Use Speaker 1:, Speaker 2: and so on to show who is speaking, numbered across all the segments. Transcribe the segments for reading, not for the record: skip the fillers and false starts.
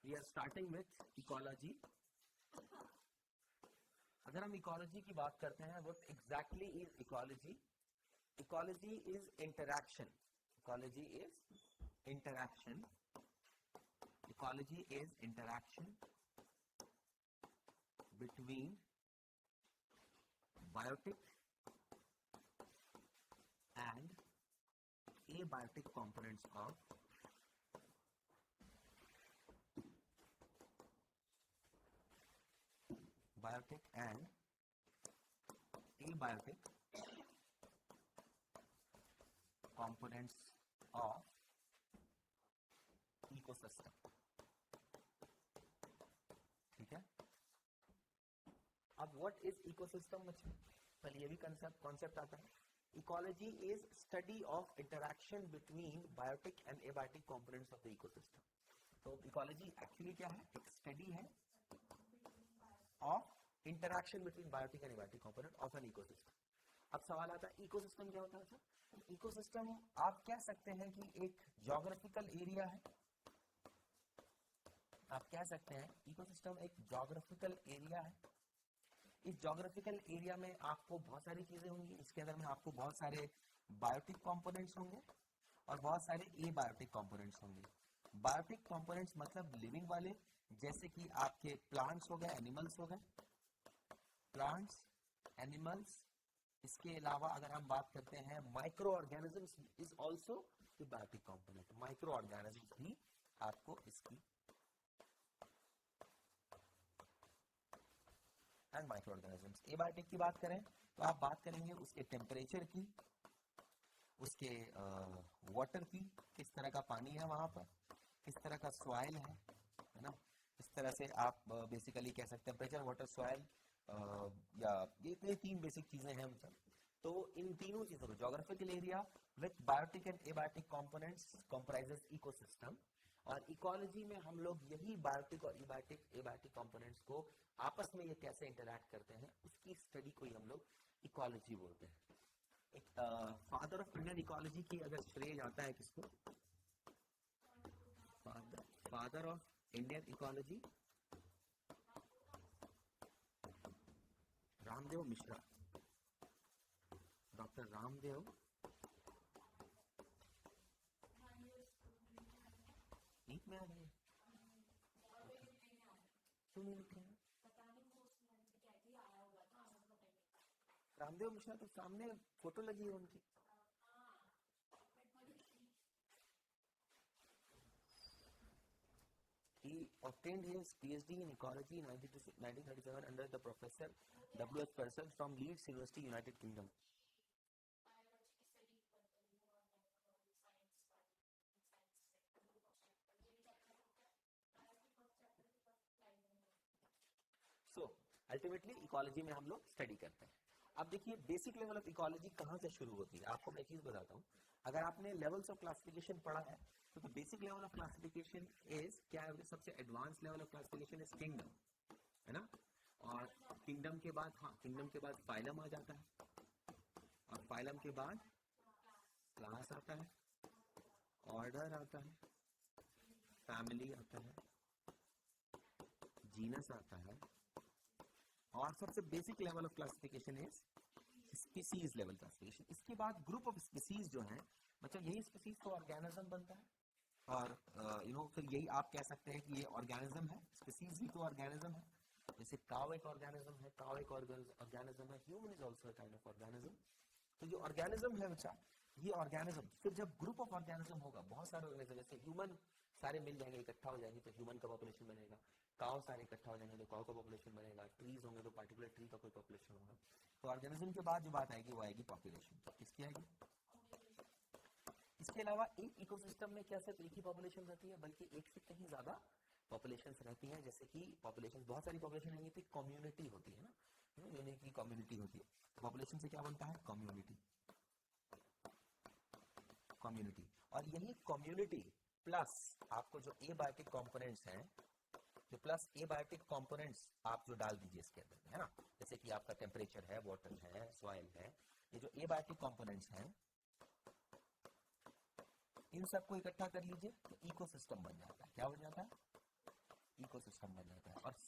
Speaker 1: We are starting with ecology. अगर हम ecology की बात करते हैं, what exactly is ecology? Ecology is interaction. Ecology is interaction. Ecology is interaction between biotic and abiotic components of biotic and abiotic components of ecosystem. ठीक है. अब what is ecosystem बच्चे? पहले ये भी concept आता है. Ecology is study of interaction between biotic and abiotic components of the ecosystem. तो ecology actually क्या है? एक study है of interaction between biotic and abiotic component of an ecosystem. अब सवाल आता है इकोसिस्टम क्या होता है सर? इकोसिस्टम आप कह सकते हैं कि एक ज्योग्राफिकल एरिया है. आप कह सकते हैं इकोसिस्टम एक ज्योग्राफिकल एरिया है. इस ज्योग्राफिकल एरिया में आपको बहुत सारी चीजें होंगी. इसके अंदर में आपको बहुत सारे बायोटिक कंपोनेंट्स होंगे और बहुत सारे एबायोटिक कंपोनेंट्स होंगे. बायोटिक कंपोनेंट्स मतलब लिविंग वाले, जैसे कि आपके प्लांट्स हो गए, एनिमल्स हो गए, प्लांट्स, एनिमल्स. इसके अलावा अगर हम बात करते हैं micro organisms is also the biotic component. Micro organisms भी आपको इसकी एंड माइक्रो ऑर्गेनिजम्स. एबायोटिक की बात करें तो आप बात करेंगे उसके टेम्परेचर की, उसके वाटर की, किस तरह का पानी है वहां पर, किस तरह का सॉइल है ना. इस तरह से आप बेसिकली कह सकते हैं टेम्परेचर, वाटर, सॉइल, या ये तीन बेसिक चीजें हैं मतलब. तो इन तीनों चीजों को geographical area with biotic and abiotic components comprises ecosystem. और इकोलॉजी में हम लोग यही बायोटिक और एबायोटिक कंपोनेंट्स को आपस में ये कैसे इंटरैक्ट करते हैं उसकी स्टडी को ही हम लोग इकोलॉजी बोलते हैं. एक फादर ऑफ इंडियन इकोलॉजी की अगर श्रेय जाता है किसको? Father of Indian ecology Ramdev Mishra, doctor Ramdev. NEET में आ गए? क्यों नहीं लिखे हैं? रामदेव मिश्रा तो सामने फोटो लगी है उनकी. He obtained his PhD in ecology in 1937 under the Professor W.H. Purcell from Leeds University, United Kingdom. So, ultimately ecology में हम लोग स्टडी करते हैं. अब देखिए बेसिक लेवल ऑफ इकोलॉजी कहाँ से शुरू होती है. आपको मैं एक चीज बताता हूँ. अगर आपने लेवल्स ऑफ क्लासिफिकेशन पढ़ा है तो basic level of classification is क्या है? सबसे advance level of classification is kingdom, है ना. और किंगडम के बाद, हाँ, किंगडम के बाद फाइलम आ जाता है, और फाइलम के बाद क्लास आता है, ऑर्डर आता है, फैमिली आता है, जीनस आता है, और सबसे basic level of classification is species level classification. इसके बाद ग्रुप ऑफ स्पीसीज जो है, मतलब यही स्पीसीज तो ऑर्गेनिज्म बनता है. और फिर यही आप कह सकते हैं कि ये ऑर्गेनिज्म है. स्पीसीज भी तो ऑर्गेनिज्म है. जैसे काव एक ऑर्गेनिज्म है, काव एक ऑर्गेनिज्म है, human is also a kind of organism. तो जो ऑर्गेनिज्म है बच्चा, ये ऑर्गेनिज्म फिर जब ग्रुप ऑफ ऑर्गेनिज्म होगा, बहुत सारे ऑर्गेनिज्म, जैसे ह्यूमन सारे मिल जाएंगे, इकट्ठा हो जाएंगे तो ह्यूमन का पॉपुलेशन बनेगा. काव सारे इकट्ठा हो जाएंगे तो काव का पॉपुलेशन बनेगा. ट्रीज होंगे तो पार्टिकुलर ट्री का कोई पॉपुलेशन होगा. तो ऑर्गेनिज्म के बाद जो बात आएगी वो आएगी पॉपुलेशन. किसकी आएगी? इसके अलावा एक इकोसिस्टम में क्या सिर्फ एक ही पॉपुलेशन रहती है, बल्कि एक से कहीं ज्यादा पॉपुलेशंस रहती हैं. जैसे कि पॉपुलेशन, बहुत सारी पॉपुलेशन नहीं होती, कम्युनिटी होती है ना. यूनिक की कम्युनिटी होती है. पॉपुलेशन से क्या बनता है? कम्युनिटी. कम्युनिटी. और यही कम्युनिटी प्लस आपको जो एबायोटिक कंपोनेंट्स हैं, जो प्लस एबायोटिक कंपोनेंट्स आप जो डाल दीजिए इसके अंदर, है ना. जैसे कि आपका टेम्परेचर है, वाटर है, सॉइल है, ये जो एबायोटिक कंपोनेंट्स हैं, इन सबको इकट्ठा कर लीजिए तो इकोसिस्टम बन जाता है. क्या बन जाता है?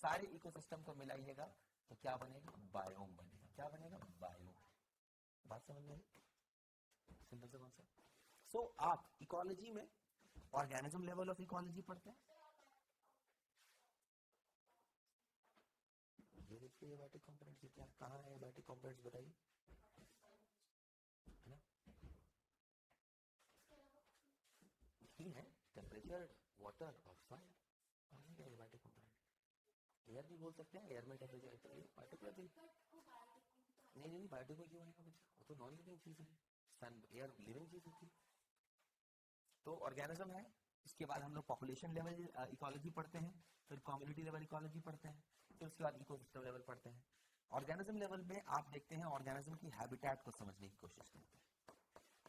Speaker 1: सारे इकोसिस्टम को मिलाइएगा तो क्या बनेगा, बायोम बनेगा। क्या बनेगा, बायोम। बात समझ में आई? सिंपल सा कॉन्सेप्ट। सो आप इकोलॉजी में ऑर्गेनिज्म लेवल ऑफ इकोलॉजी पढ़ते हैं। ये देखिए एबायोटिक कंपोनेंट्स क्या, कहाँ है एबायोटिक कंपोनेंट्स बताइए, है ना? ही है टेम्परेचर, वाटर और सॉइल। एबायोटिक कंपोनेंट एयर भी बोल सकते हैं, एयर में टेम्परेचर पार्टिकुलर भी नहीं नहीं बायोटिक क्यों आएगा बच्चा, वो तो नॉन लिविंग चीज है। सन एयर लिविंग चीज होती है। तो ऑर्गेनिज्म है। इसके बाद हम लोग पॉपुलेशन लेवल इकोलॉजी पढ़ते हैं, फिर कम्युनिटी लेवल इकोलॉजी पढ़ते हैं, फिर उसके बाद इकोसिस्टम लेवल पढ़ते हैं। ऑर्गेनिज्म लेवल में आप देखते हैं ऑर्गेनिज्म की हैबिटेट को समझने की कोशिश करते हैं।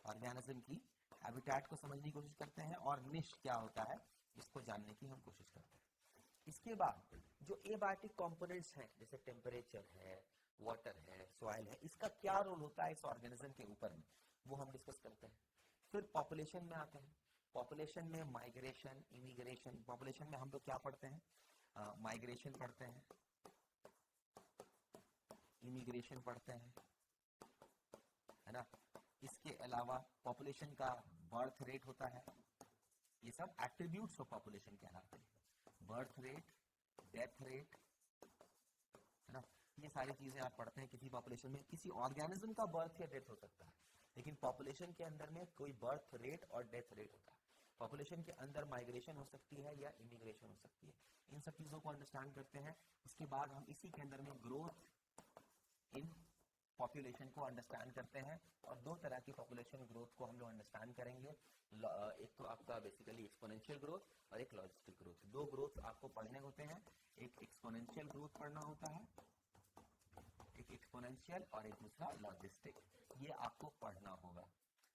Speaker 1: ऑर्गेनिज्म की हैबिटेट को समझने की कोशिश करते हैं और निश क्या होता है इसको जानने की हम कोशिश करते हैं। इसके बाद जो एबायोटिक कंपोनेंट्स हैं जैसे टेम्परेचर है, वाटर है, सॉइल है, इसका क्या रोल होता है इस ऑर्गेनिज्म के ऊपर में, वो हम डिस्कस करते हैं। फिर पॉपुलेशन में आते हैं। पॉपुलेशन में माइग्रेशन, इमिग्रेशन। पॉपुलेशन में हम लोग क्या पढ़ते हैं, माइग्रेशन पढ़ते हैं, इमिग्रेशन पढ़ते हैं, है ना। इसके अलावा पॉपुलेशन का बर्थ रेट होता है, ये सब एट्रीब्यूट्स ऑफ पॉपुलेशन कहलाते हैं। बर्थ रेट, डेथ रेट, है ना, ये सारी चीजें आप पढ़ते हैं किसी पॉपुलेशन में। किसी ऑर्गेनिज्म का बर्थ या डेथ हो सकता है, लेकिन पॉपुलेशन के अंदर में कोई बर्थ रेट और डेथ रेट होता है। पॉपुलेशन के अंदर माइग्रेशन हो सकती है या इमिग्रेशन हो सकती है। इन सब चीजों को अंडरस्टैंड करते हैं। उसके बाद हम इसी के अंदर में ग्रोथ इन पॉपुलेशन को अंडरस्टैंड करते हैं, और दो तरह की पॉपुलेशन ग्रोथ को हम लोग अंडरस्टैंड करेंगे। एक तो आपका बेसिकली एक्सपोनेंशियल ग्रोथ और एक लॉजिस्टिक ग्रोथ। दो ग्रोथ आपको पढ़ने होते हैं, एक एक्सपोनेंशियल ग्रोथ पढ़ना होता है, एक एक्सपोनेंशियल और एक दूसरा लॉजिस्टिक, ये आपको पढ़ना होगा।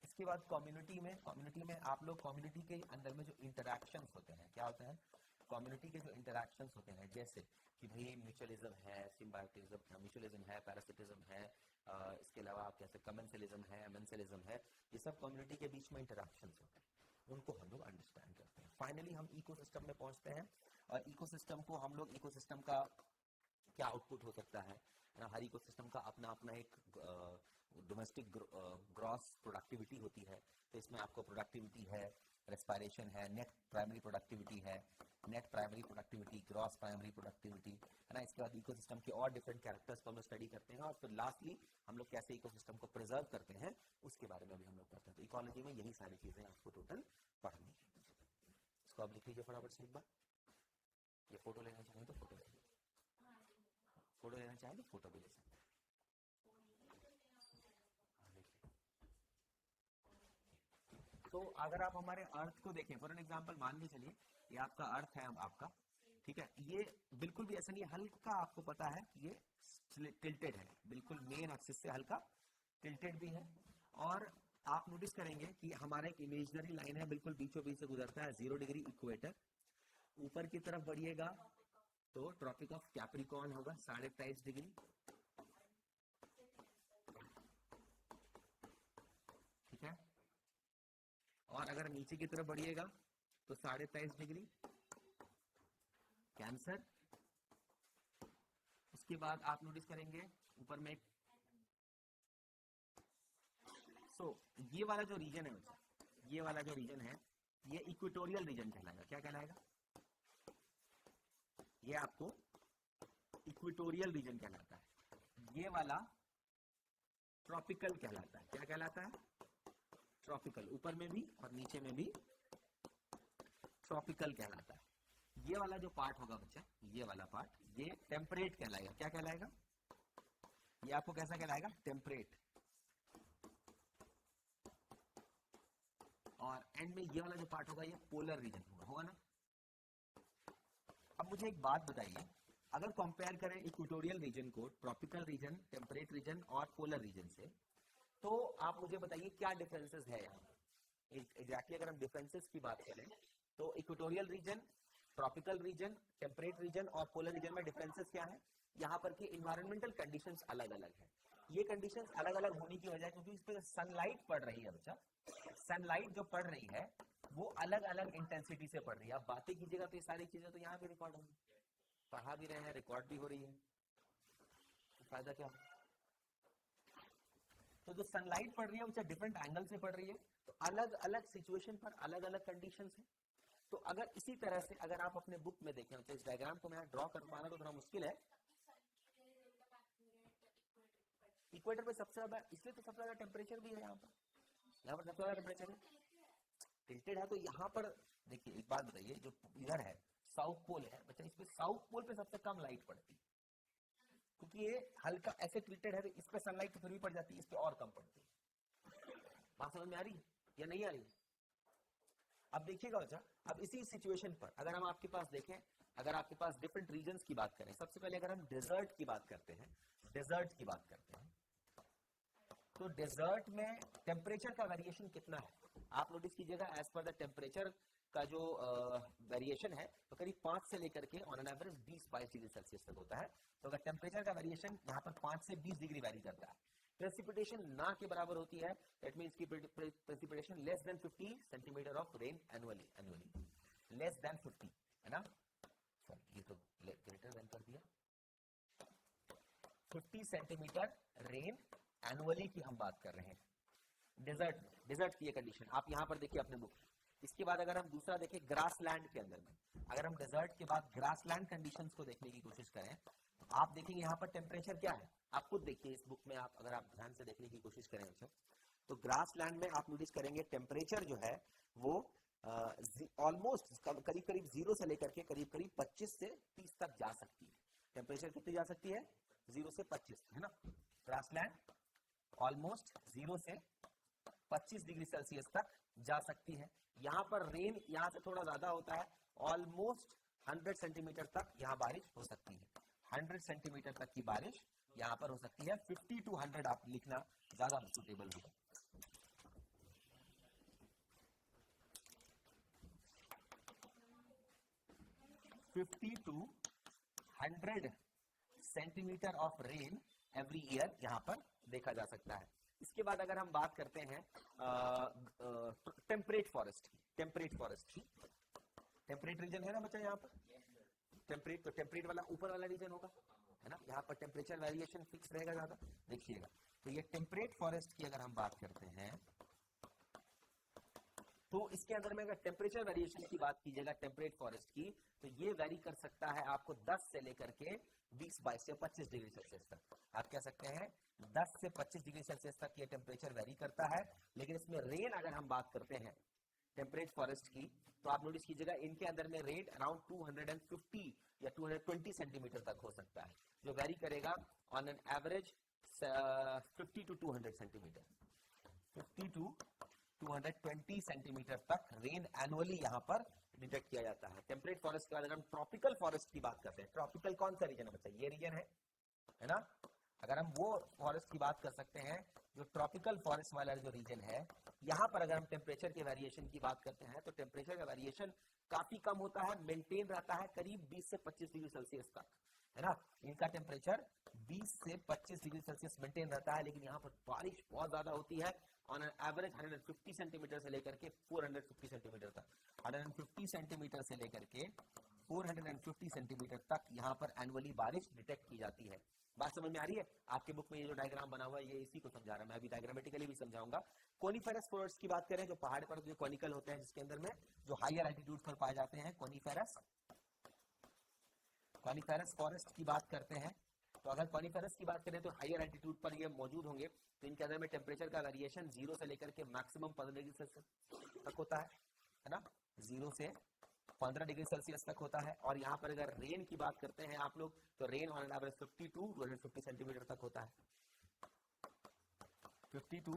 Speaker 1: इसके बाद कम्युनिटी में आप लोग कम्युनिटी के अंदर में जो इंटरैक्शंस होते हैं, क्या होते हैं, कम्युनिटी के जो इंटरैक्शंस होते हैं, जैसे कि भाई म्यूचुअलिज्म है, सिम्बायोटिज्म, म्यूचुअलिज्म है, पैरासिटिज्म है, इसके अलावा आप कैसे कमेंसलिज्म है, मेंसलिज्म है, ये सब कम्युनिटी के बीच में इंटरैक्शंस होते हैं, उनको हम लोग अंडरस्टैंड करते हैं। फाइनली हम इकोसिस्टम में पहुंचते हैं, और इकोसिस्टम को हम लोग इकोसिस्टम का क्या आउटपुट हो सकता है, हर इकोसिस्टम का अपना अपना एक डोमेस्टिक ग्रॉस प्रोडक्टिविटी होती है। तो इसमें आपको प्रोडक्टिविटी है, रेस्पिरेशन है, नेट प्राइमरी प्रोडक्टिविटी है, net primary productivity, gross primary productivity, है ना। इसके बाद इकोसिस्टम के और डिफरेंट कैरेक्टर्स को हम लोग स्टडी करते हैं, और फिर लास्टली हम लोग कैसे इकोसिस्टम को प्रिजर्व करते हैं उसके बारे में भी हम लोग पढ़ते हैं। तो इकोलॉजी में यही सारी चीजें आपको टोटल पढ़नी है। इसको आप लिख लीजिए फटाफट से एक बार। ये फोटो लेना चाहें तो फोटो ले लीजिए, फोटो लेना चाहें तो फोटो भी ले सकते हैं। तो अगर आप हमारे अर्थ को देखें, फॉर एन एग्जांपल मान के चलिए ये आपका अर्थ है, आपका, ठीक है, ये बिल्कुल भी ऐसा नहीं है, हल्का आपको पता है कि ये टिल्टेड है, बिल्कुल मेन एक्सिस से हल्का टिल्टेड भी है। और आप नोटिस करेंगे कि हमारा एक इमेजिनरी लाइन है, बिल्कुल बीचों बीच से गुजरता है, 0 डिग्री इक्वेटर। ऊपर की तरफ बढ़िएगा तो ट्रॉपिक ऑफ कैप्रिकॉर्न होगा 23.5 डिग्री, ठीक है। और अगर नीचे की तरफ बढ़िएगा तो 23.5 डिग्री कैंसर। उसके बाद आप नोटिस करेंगे ऊपर में ये वाला जो रीजन है बच्चा, ये वाला जो रीजन है ये इक्वेटोरियल रीजन कहलाएगा। क्या कहलाएगा, ये आपको इक्वेटोरियल रीजन कहलाता है। ये वाला ट्रॉपिकल कहलाता है। क्या कहलाता है, ट्रॉपिकल। ऊपर में भी और नीचे में भी ट्रॉपिकल कहलाता है। ये वाला जो पार्ट होगा बच्चा, ये वाला पार्ट, ये टेम्परेट कहलाएगा। क्या कहलाएगा, ये आपको कैसा कहलाएगा, टेम्परेट। और एंड में ये वाला जो पार्ट होगा ये पोलर रीजन होगा ना। अब मुझे एक बात बताइए, अगर कंपेयर करें इक्वेटोरियल रीजन को ट्रॉपिकल रीजन, टेम्परेट रीजन और पोलर रीजन से, तो आप मुझे बताइए क्या डिफरेंसेस है यहाँ एग्जैक्टली। अगर हम डिफरेंसेस की बात करें तो equatorial region, tropical region, temperate region और पोलर रीजन में डिफरेंसेस क्या है, यहाँ पर की इन्वायरमेंटल कंडीशंस अलग अलग है। ये कंडीशंस अलग अलग होने की वजह क्योंकि इस पर सनलाइट पड़ रही है बच्चा, सनलाइट जो पड़ रही है वो अलग अलग इंटेंसिटी से पड़ रही है। आप बातें कीजिएगा तो ये सारी चीजें तो यहाँ पे रिकॉर्ड होंगी, पढ़ा भी रहे हैं, रिकॉर्ड भी हो रही है, तो फायदा क्या? तो जो सनलाइट पड़ रही है वो डिफरेंट एंगल से पड़ रही है, तो अलग अलग सिचुएशन पर अलग अलग कंडीशंस है। तो अगर इसी तरह से अगर आप अपने बुक में देखें, तो इस डायग्राम को मैं ड्रॉ कर पाना तो थोड़ा मुश्किल है। इक्वेटर पे सबसे ज्यादा, इसलिए तो सबसे ज्यादा टेम्परेचर भी है यहाँ पर सबसे ज्यादा टेम्परेचर है, टिल्टेड है। तो यहाँ पर देखिए एक बात बताइए, जो इधर है साउथ पोल है बच्चा, इस पे साउथ पोल पे सबसे कम लाइट पड़ती है, क्योंकि ये हल्का ऐसे टिल्टेड है, तो इस पे सनलाइट तो फिर भी पड़ जाती है, इस पे और कम पड़ती है। बात समझ में आ रही या नहीं आ रही? अब देखिएगा बच्चा, अब इसी सिचुएशन पर अगर हम आपके पास देखें, अगर आपके पास डिफरेंट रीजन्स की बात करें, सबसे पहले अगर हम डेजर्ट की बात करते हैं, डेजर्ट की बात करते हैं, तो डेजर्ट में टेम्परेचर का वेरिएशन कितना है आप नोटिस कीजिएगा। एज पर द टेम्परेचर का जो वेरिएशन है, तो करीब 5 से लेकर के on an average 20-22 degree Celsius तक होता है। तो अगर टेम्परेचर का वेरिएशन यहाँ पर 5 से 20 डिग्री वेरी करता है, प्रेसिपिटेशन ना के बराबर होती है, दैट मींस की precipitation less than 50 centimetre of rain annually, less than 50 है ना, सॉरी ये तो ग्रेटर देन कर दिया, 50 सेंटीमीटर रेन एनुअली की हम बात कर रहे हैं डेजर्ट की ये कंडीशन। आप यहाँ पर देखिए अपने बुक। इसके बाद अगर हम दूसरा देखें ग्रासलैंड के अंदर में, अगर हम डेजर्ट के बाद ग्रासलैंड कंडीशंस को देखने की कोशिश करें, तो आप देखेंगे यहाँ पर टेम्परेचर क्या है, आप खुद देखिए इस बुक में, आप अगर आप ध्यान से देखने की कोशिश करें अच्छा, तो ग्रासलैंड में आप नोटिस करेंगे टेम्परेचर जो है वो ऑलमोस्ट करीब करीब 0 से लेकर के करीब करीब 25 से 30 तक जा सकती है। टेम्परेचर कितनी जा सकती है? 0 से 25 है ना। ग्रासलैंड ऑलमोस्ट 0 से 25 डिग्री सेल्सियस तक जा सकती है। यहाँ पर रेन यहाँ से थोड़ा ज्यादा होता है, ऑलमोस्ट 100 सेंटीमीटर तक यहाँ बारिश हो सकती है, 100 सेंटीमीटर तक की बारिश यहाँ पर हो सकती है। 50 to 100 आप लिखना ज्यादा सुटेबल होगा। 50 to 100 centimetre of rain every year यहाँ पर देखा जा सकता है। इसके बाद अगर हम बात करते हैं टेम्परेट फॉरेस्ट की, टेम्परेट रीजन है ना बच्चा यहाँ पर, टेम्परेट, तो टेम्परेट वाला ऊपर वाला रीजन होगा है ना, यहाँ पर टेम्परेचर वेरिएशन फिक्स रहेगा ज्यादा। देखिएगा तो ये टेम्परेट फॉरेस्ट की अगर हम बात करते हैं, तो इसके अंदर में अगर टेम्परेचर वेरिएशन की बात कीजिएगा टेम्परेट फॉरेस्ट की, तो ये वेरी कर सकता है आपको 10 से लेकर के 20-22 से 25 डिग्री सेल्सियस तक। आप कह सकते हैं 10 से 25 डिग्री सेल्सियस तक ये टेम्परेचर वेरी करता है। लेकिन इसमें रेन अगर हम बात करते हैं टेम्परेट फॉरेस्ट की, तो आप नोटिस कीजिएगा इनके अंदर में रेन अराउंड 250 या 220 सेंटीमीटर तक हो सकता है, जो वेरी करेगा on an average 50 to 200 centimetre, 50 to 220 centimetre तक रेन एनुअली यहाँ पर डिटेक्ट किया जाता है। टेम्परेट फॉरेस्ट के बाद अगर हम ट्रॉपिकल फॉरेस्ट की बात करते हैं, ट्रॉपिकल कौन सा रीजन है बच्चा? ये रीजन है ना। अगर हम वो फॉरेस्ट की बात कर सकते हैं जो ट्रॉपिकल फॉरेस्ट वाला जो रीजन है, यहाँ पर अगर हम टेम्परेचर के वेरिएशन की बात करते हैं, तो टेम्परेचर का वेरिएशन काफी कम होता है, मेंटेन रहता है करीब 20 से 25 डिग्री सेल्सियस तक है ना। इनका टेम्परेचर 20 से 25 डिग्री सेल्सियस मेंटेन रहता है, लेकिन यहाँ पर बारिश बहुत ज्यादा होती है ऑन एन एवरेज 150 सेंटीमीटर से लेकर के 450 सेंटीमीटर तक, 150 सेंटीमीटर से लेकर के 450 सेंटीमीटर तक यहाँ पर एनुअली बारिश डिटेक्ट की जाती है। बात समझ में आ रही है? आपके बुक में ये जो डायग्राम बना हुआ है ये इसी को समझा रहा है, मैं अभी डायग्रामेटिकली भी समझाऊंगा। कोनिफेरस फॉरेस्ट की बात करें, जो पहाड़ पर जो कॉनिकल होते हैं, जिसके अंदर में जो हायर एल्टीट्यूड पर पाए जाते हैं, कोनिफेरस फॉरेस्ट की बात करते हैं, तो अगर कॉनिफेरस की बात करें तो हायर एल्टीट्यूड पर ये मौजूद होंगे, तो इनके अंदर में टेम्परेचर का वेरिएशन 0 से लेकर के मैक्सिमम 15 डिग्री सेल्सियस तक होता है ना, 0 से 15 डिग्री सेल्सियस तक होता है। और यहाँ पर अगर रेन की बात करते हैं आप लोग, तो rain on an average 50 to 250 centimetre तक होता है, 50 to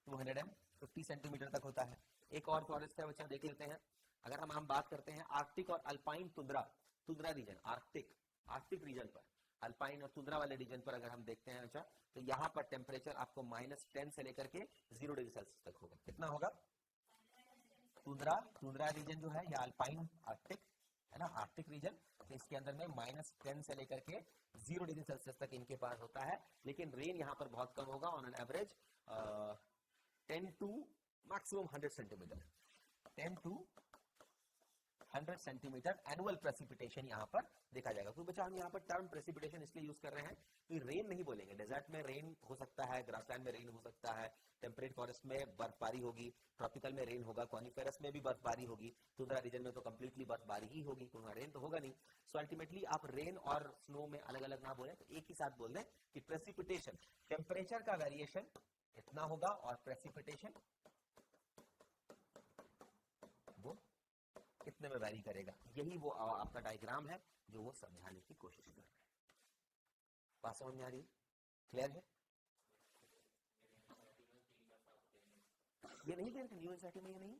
Speaker 1: 250 सेंटीमीटर तक होता है। एक और फॉरेस्ट है बच्चा, देख लेते हैं। अगर हम बात करते हैं आर्कटिक और alpine tundra region, Arctic region पर, अल्पाइन और तुंद्रा वाले रीजन पर अगर हम देखते हैं अच्छा, तो यहाँ पर टेम्परेचर आपको -10 से लेकर के 0 डिग्री सेल्सियस तक होगा। कितना होगा? तुंद्रा रीजन जो है, या अल्पाइन आर्कटिक है ना, आर्कटिक रीजन, तो इसके अंदर में -10 से लेकर के 0 डिग्री सेल्सियस तक इनके पास होता है। लेकिन रेन यहाँ पर बहुत कम होगा, on an average 10 to maximum 100 centimetre, 10 to 100 centimetre annual precipitation यहाँ पर देखा जाएगा। तो बच्चा हम यहाँ पर टर्म प्रेसिपिटेशन इसलिए यूज कर रहे हैं कि रेन नहीं बोलेंगे। डेजर्ट में रेन हो सकता है, ग्रासलैंड में रेन हो सकता है, टेम्परेट फॉरेस्ट में बर्फबारी होगी, ट्रॉपिकल में रेन होगा, कॉनिफेरस में भी बर्फबारी होगी, टुंड्रा रीजन में तो कंप्लीटली बर्फबारी ही होगी, तो रेन तो होगा नहीं। सो अल्टीमेटली आप रेन और स्नो में अलग अलग ना बोले, तो एक ही साथ बोल दें कि प्रेसिपिटेशन, टेम्परेचर का वेरिएशन इतना होगा और प्रेसिपिटेशन वो कितने में वैरी करेगा। यही वो आपका डायग्राम है जो वो समझाने की कोशिश कर रहे हैं। बात समझ में आ रही है? क्लियर है? ये नहीं क्लियर? न्यू एनसीईआरटी में ये नहीं।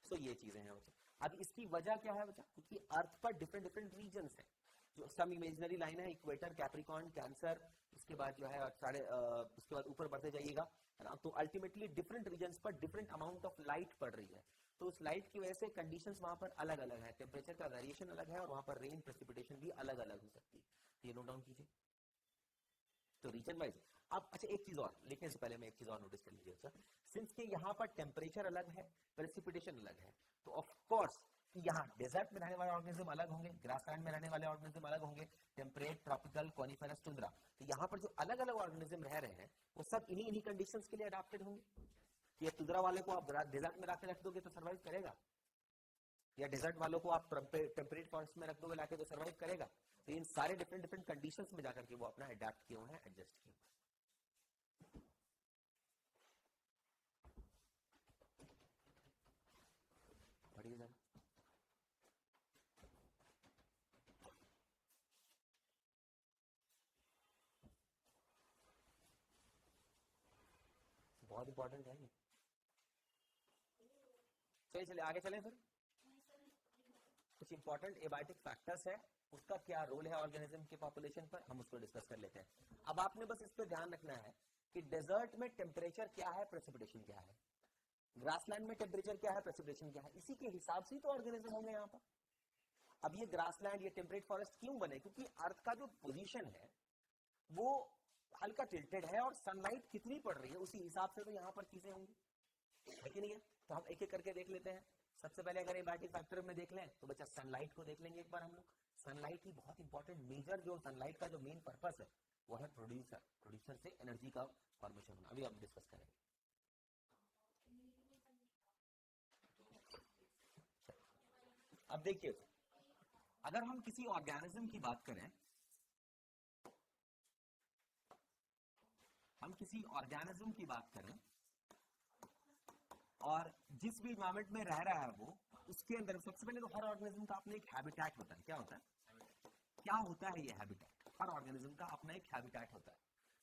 Speaker 1: सो ये चीजें हैं बच्चा। अब इसकी वजह क्या है बच्चा? क्योंकि अर्थ पर डिफरेंट डिफरेंट रीजन्स हैं। जो सम इमेजिनरी लाइन है, इक्वेटर, कैप्रिकॉर्न, कैंसर, उसके बाद जो है उसके बाद ऊपर बढ़ते जाइएगा, है ना। तो अल्टीमेटली डिफरेंट रीजन्स पर डिफरेंट अमाउंट ऑफ लाइट पड़ रही है। तो उस लाइट की वजह से कंडीशंस वहां पर अलग अलग है, टेम्परेचर का वेरिएशन अलग है और वहां पर रेन प्रेसिपिटेशन भी अलग अलग हो सकती है। ये नोट डाउन कीजिए। तो रीजन वाइज अब अच्छा एक चीज और लिखने से पहले मैं एक चीज और नोटिस कर लीजिए सर। सिंस के यहाँ पर टेम्परेचर अलग है, प्रेसिपिटेशन अलग है, तो ऑफ कोर्स यहाँ डेजर्ट में रहने वाले ऑर्गेनिज्म अलग होंगे, ग्रासलैंड में रहने वाले ऑर्गेनिज्म अलग होंगे, टेम्परेट, ट्रॉपिकल, कॉनिफेरस, टुंड्रा। तो यहाँ पर जो अलग अलग ऑर्गेनिज्म रह रहे हैं वो सब इन्हीं कंडीशंस के लिए अडॉप्टेड होंगे। ये टुंड्रा वाले को आप डेजर्ट में लाके रख दोगे तो सर्वाइव करेगा, या डेजर्ट वालों को आप टेम्परेट फॉरेस्ट में रख दोगे लाके तो सर्वाइव करेगा। तो इन सारे डिफरेंट डिफरेंट कंडीशंस में जाकर के वो अपना अडैप्ट किए हुए हैं, एडजस्ट किए। बढ़िया जरा बहुत इंपॉर्टेंट है। चलिए चलिए आगे चलें फिर। कुछ इंपॉर्टेंट एबायोटिक फैक्टर्स है, उसका क्या रोल है ऑर्गेनिज्म के पॉपुलेशन पर, हम उसको डिस्कस कर लेते हैं। अब आपने बस इस पे ध्यान रखना है कि डेजर्ट में टेम्परेचर क्या है, प्रेसिपिटेशन क्या है, ग्रासलैंड में टेम्परेचर क्या है, प्रेसिपिटेशन क्या है, इसी के हिसाब से ही तो ऑर्गेनिज्म होंगे यहाँ पर। अब ये ग्रासलैंड, ये टेम्परेट फॉरेस्ट क्यों बने? क्योंकि अर्थ का जो पोजीशन है वो हल्का टिल्टेड है और सनलाइट कितनी पड़ रही है उसी हिसाब से तो यहाँ पर चीजें होंगी, है कि नहीं है? तो हम एक एक करके देख लेते हैं। सबसे पहले अगर एबायोटिक फैक्टर में देख लें तो बच्चा सनलाइट को देख लेंगे एक बार हम लोग। सनलाइट ही बहुत इंपॉर्टेंट, मेजर जो सनलाइट का जो मेन पर्पस है वो है प्रोड्यूसर से एनर्जी का फॉर्मेशन होना। अभी हम डिस्कस करेंगे। अब देखिए, अगर हम किसी ऑर्गेनिज्म की बात करें, हम किसी ऑर्गेनिज्म की बात करें और जिस भी एनवायरमेंट में रह रहा है वो, उसके अंदर सबसे पहले तो हर ऑर्गेनिज्म का अपना एक हैबिटेट होता है। क्या होता है? क्या होता है ये हैबिटेट? हर ऑर्गेनिज्म का अपना एक हैबिटेट होता है।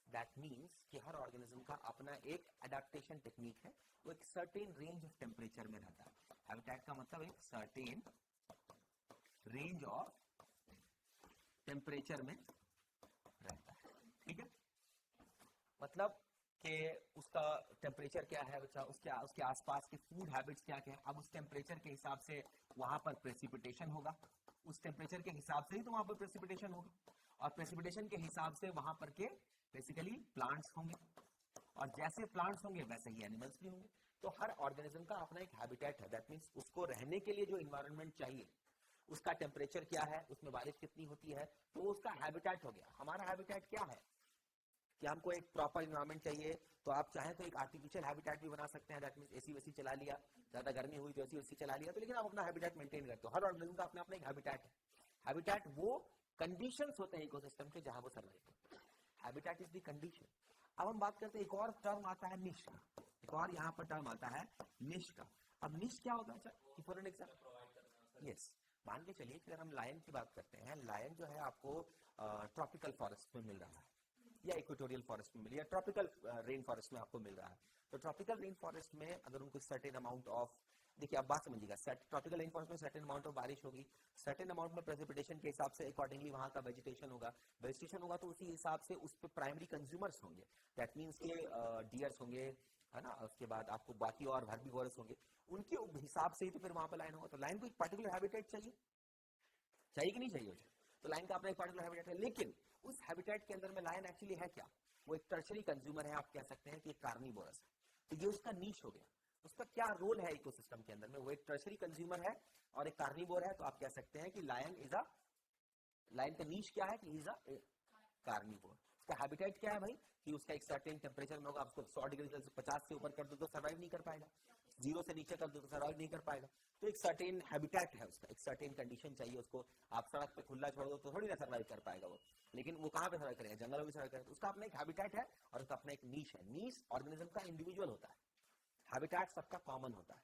Speaker 1: दैट मीन्स कि हर ऑर्गेनिज्म का अपना एक अडेप्टेशन टेक्निक है, वो एक सर्टेन रेंज ऑफ टेम्परेचर में रहता है। हैबिटेट का मतलब एक सर्टेन रेंज ऑफ टेम्परेचर में रहता है, ठीक है? मतलब कि उसका टेम्परेचर क्या है बच्चा, उसके आसपास के फूड हैबिट्स क्या क्या है। अब उस टेम्परेचर के हिसाब से वहां पर प्रेसिपिटेशन होगा, उस टेम्परेचर के हिसाब से ही तो वहां पर प्रेसिपिटेशन होगा, और प्रेसिपिटेशन के हिसाब से वहां पर के बेसिकली प्लांट्स होंगे, और जैसे प्लांट्स होंगे वैसे ही एनिमल्स भी होंगे। तो हर ऑर्गेनिज्म का अपना एक हैबिटेट है। दैट मीन्स उसको रहने के लिए जो इन्वायरमेंट चाहिए, उसका टेम्परेचर क्या है, उसमें बारिश कितनी होती है, तो उसका हैबिटेट हो गया। हमारा हैबिटेट क्या है कि हमको एक प्रॉपर इन्वायरमेंट चाहिए, तो आप चाहें तो एक आर्टिफिशियल हैबिटेट भी बना सकते हैं। दैट मींस एसी वेसी चला लिया, ज्यादा गर्मी हुई तो एसी वेसी चला लिया, तो लेकिन आप अपना हैबिटेट मेंटेन करते हो। हर ऑर्गेनिज्म का अपना अपना एक हैबिटेट है। हैबिटेट वो कंडीशंस होते हैं इकोसिस्टम के जहां वो सर्वाइव करते हैं। Habitat is the condition. अब हम बात करते हैं, एक और टर्म आता है निश का, एक और यहाँ पर टर्म आता है निश का। अब निश क्या होता है? फॉर एन एग्जांपल, यस, मान के चलिए कि अगर हम लायन की बात करते हैं, लायन जो है आपको ट्रॉपिकल फॉरेस्ट में मिल रहा है, या इक्वेटोरियल फॉरेस्ट में मिल, या ट्रॉपिकल रेन फॉरेस्ट में आपको मिल रहा है। तो ट्रॉपिकल रेन फॉरेस्ट में अगर उनको सर्टेन अमाउंट ऑफ, देखिए आप बात समझिएगा, ट्रॉपिकल रेन फॉरेस्ट में सर्टेन अमाउंट ऑफ बारिश होगी, सर्टेन अमाउंट में प्रेसिपिटेशन के हिसाब से अकॉर्डिंगली वहां का वेजिटेशन होगा। वेजिटेशन होगा तो उसी हिसाब से उस पर प्राइमरी कंज्यूमर्स होंगे। दैट मीन्स के डियर्स होंगे, है ना, उसके बाद आपको बाकी और हर्बीवोरस होंगे, उनके हिसाब से ही तो फिर वहां पर लाइन होगा। तो लाइन को एक पर्टिकुलर हैबिटेट चाहिए, चाहिए कि नहीं चाहिए? तो लाइन का अपना एक पर्टिकुलर हैबिटेट है, लेकिन उस हैबिटेट के अंदर में लायन एक्चुअली है क्या? वो एक टर्शरी कंज्यूमर है, आप कह सकते हैं कि एक कार्निवोरस है। तो ये उसका नीच हो गया। उसका क्या रोल है इकोसिस्टम के अंदर में, वो एक टर्शरी कंज्यूमर है और एक कार्निवोर है, तो आप कह सकते हैं कि लायन का नीश क्या है कि इज अ कार्निवोर। उसका हैबिटेट क्या है भाई कि उसका एक सर्टेन टेम्परेचर में होगा, आपको 100 डिग्री सेल्सियस 50 से ऊपर कर दो तो सर्वाइव नहीं कर पाएगा, 0 से नीचे कर दो तो सर्वाइव नहीं कर पाएगा। तो एक सर्टेन हैबिटेट है उसका, एक सर्टेन कंडीशन चाहिए उसको। आप सड़क पे खुला छोड़ दो तो थोड़ी ना सर्वाइव कर पाएगा वो, लेकिन वो कहाँ पे सर्वाइव करेगा, जंगलों में सर्वाइव करेगा। उसका अपना एक हैबिटेट है और उसका अपना एक नीश है। नीश ऑर्गेनिज्म का इंडिविजुअल होता है, हैबिटेट सबका कॉमन होता है।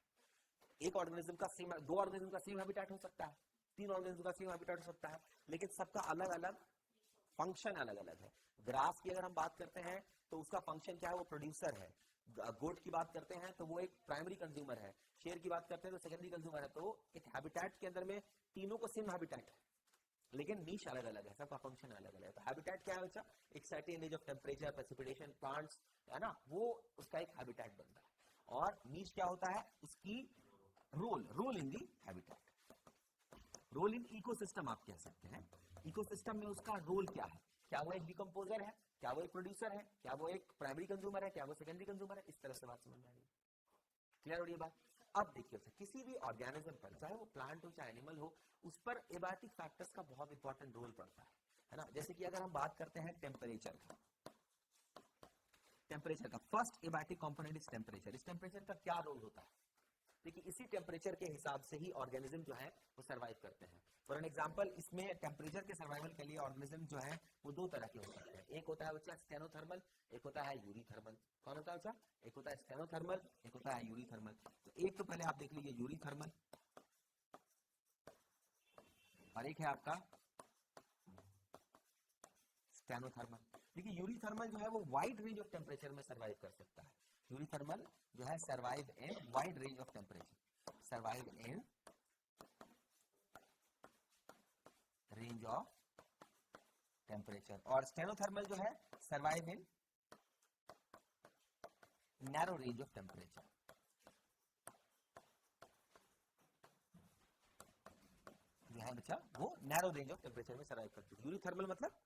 Speaker 1: एक ऑर्गेनिज्म का सेम, दो ऑर्गेनिज्म का सेम हैबिटेट हो सकता है, 3 ऑर्गेनिज्म का सेम हैबिटेट हो सकता है, लेकिन सबका अलग अलग फंक्शन अलग अलग है। ग्रास की अगर हम बात करते हैं तो उसका फंक्शन क्या है, वो प्रोड्यूसर है। गोट की बात करते हैं तो वो एक प्राइमरी कंज्यूमर है। शेर की बात करते हैं तो सेकेंडरी कंज्यूमर है। तो एक हैबिटेट के अंदर में तीनों को सेम हैबिटेट है, लेकिन नीश अलग अलग है, सबका फंक्शन अलग अलग है। तो हैबिटेट क्या है बच्चा, एक certain range of temperature, precipitation, plants है ना, वो उसका एक हैबिटेट बनता है। और नीश क्या होता है, उसकी role in the habitat, role in ecosystem आप कह सकते हैं। इकोसिस्टम में उसका रोल क्या है, क्या वो एक डिकम्पोजर है, क्या वो एक प्रोड्यूसर है, क्या वो एक प्राइमरी कंज्यूमर है, क्या वो सेकेंडरी कंज्यूमर है, इस तरह से बात समझ में आ रही है। क्लियर हो रही है बात। अब देखिए किसी भी ऑर्गेनिज्म पर, चाहे वो प्लांट हो चाहे एनिमल हो, उस पर एबायोटिक फैक्टर्स का बहुत इंपॉर्टेंट रोल पड़ता है ना। जैसे कि अगर हम बात करते हैं टेम्परेचर का, first abiotic component is temperature. इस टेम्परेचर का क्या रोल होता है, देखिए इसी टेम्परेचर के हिसाब से ही ऑर्गेनिज्म जो है वो सर्वाइव करते हैं। फॉर एन एग्जांपल, इसमें टेम्परेचर के सर्वाइवल के लिए ऑर्गेनिज्म जो है वो दो तरह के हो सकते हैं। एक होता है बच्चा स्टेनोथर्मल, एक होता है यूरीथर्मल। कौन होता है बच्चा, एक होता है स्टेनोथर्मल, एक होता है यूरीथर्मल। तो एक तो पहले आप देख लीजिए यूरीथर्मल, और एक है आपका स्टेनोथर्मल। देखिए यूरीथर्मल जो है वो वाइड रेंज ऑफ टेम्परेचर में सर्वाइव कर सकता है। यूरीथर्मल जो है survive in wide range of temperature, survive in range of temperature. और स्टेनोथर्मल जो है survive in narrow range of temperature. जो है बच्चा वो नैरो रेंज ऑफ टेम्परेचर में सर्वाइव करती है। यूरीथर्मल मतलब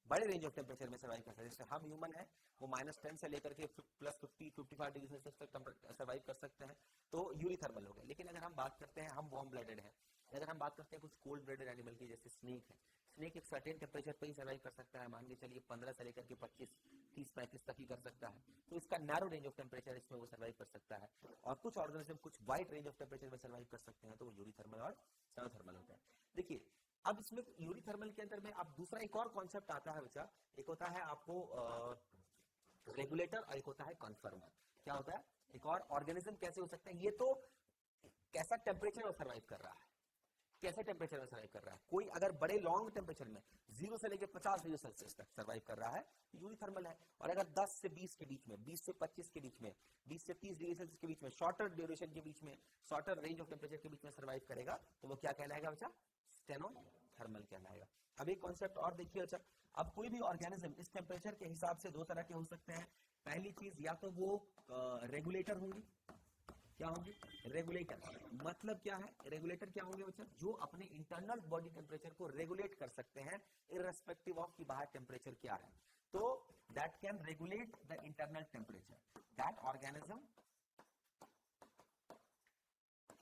Speaker 1: बड़े रेंज ऑफ टेम्परेचर में सर्वाइव करता है। जैसे हम ह्यूमन है वो -10 से लेकर के +50 55 डिग्री सेल्सियस तक सर्वाइव कर सकते हैं, तो यूरीथर्मल हो गया। लेकिन अगर हम बात करते हैं, हम वार्म ब्लडेड हैं, अगर हम बात करते हैं कुछ कोल्ड ब्लडेड एनिमल की, जैसे स्नेक है, स्नेक एक सर्टेन टेम्परेचर पे ही सर्वाइव कर सकता है, मान के चलिए 15 से लेकर के 25 30 35 तक ही कर सकता है। तो इसका नैरो रेंज ऑफ टेम्परेचर इसमें वो सर्वाइव कर सकता है। और कुछ ऑर्गेनिज्म कुछ वाइड रेंज ऑफ टेम्परेचर में सर्वाइव कर सकते हैं, तो वो यूरीथर्मल और स्टेनोथर्मल होता है। देखिए अब इसमें यूरीथर्मल के अंदर में अब दूसरा एक और कॉन्सेप्ट आता है बच्चा, एक होता है आपको रेगुलेटर और एक होता है कन्फर्मर। क्या होता है, एक और ऑर्गेनिज्म कैसे हो सकता है, ये तो कैसा टेम्परेचर में सर्वाइव कर रहा है, कैसे टेम्परेचर में सर्वाइव कर रहा है। कोई अगर बड़े लॉन्ग टेम्परेचर में 0 से लेकर 50 डिग्री सेल्सियस तक सर्वाइव कर रहा है, यूरीथर्मल है। और अगर 10 से 20 के बीच में, 20 से 25 के बीच में, 20 से 30 डिग्री सेल्सियस के बीच में, शॉर्टर ड्यूरेशन के बीच में, शॉर्टर रेंज ऑफ टेम्परेचर के बीच में सर्वाइव करेगा, तो वो क्या कहलाएगा बच्चा, स्टेनोथर्मल कहलाएगा। अब एक कॉन्सेप्ट और देखिए बच्चा, अब कोई भी ऑर्गेनिज्म इस टेम्परेचर के हिसाब से दो तरह के हो सकते हैं। पहली चीज, या तो वो रेगुलेटर होंगे, क्या होंगे, रेगुलेटर। मतलब क्या है, रेगुलेटर क्या होंगे बच्चा, जो अपने इंटरनल बॉडी टेम्परेचर को रेगुलेट कर सकते हैं इररेस्पेक्टिव ऑफ कि बाहर टेम्परेचर क्या है। तो that can regulate the internal temperature, that organism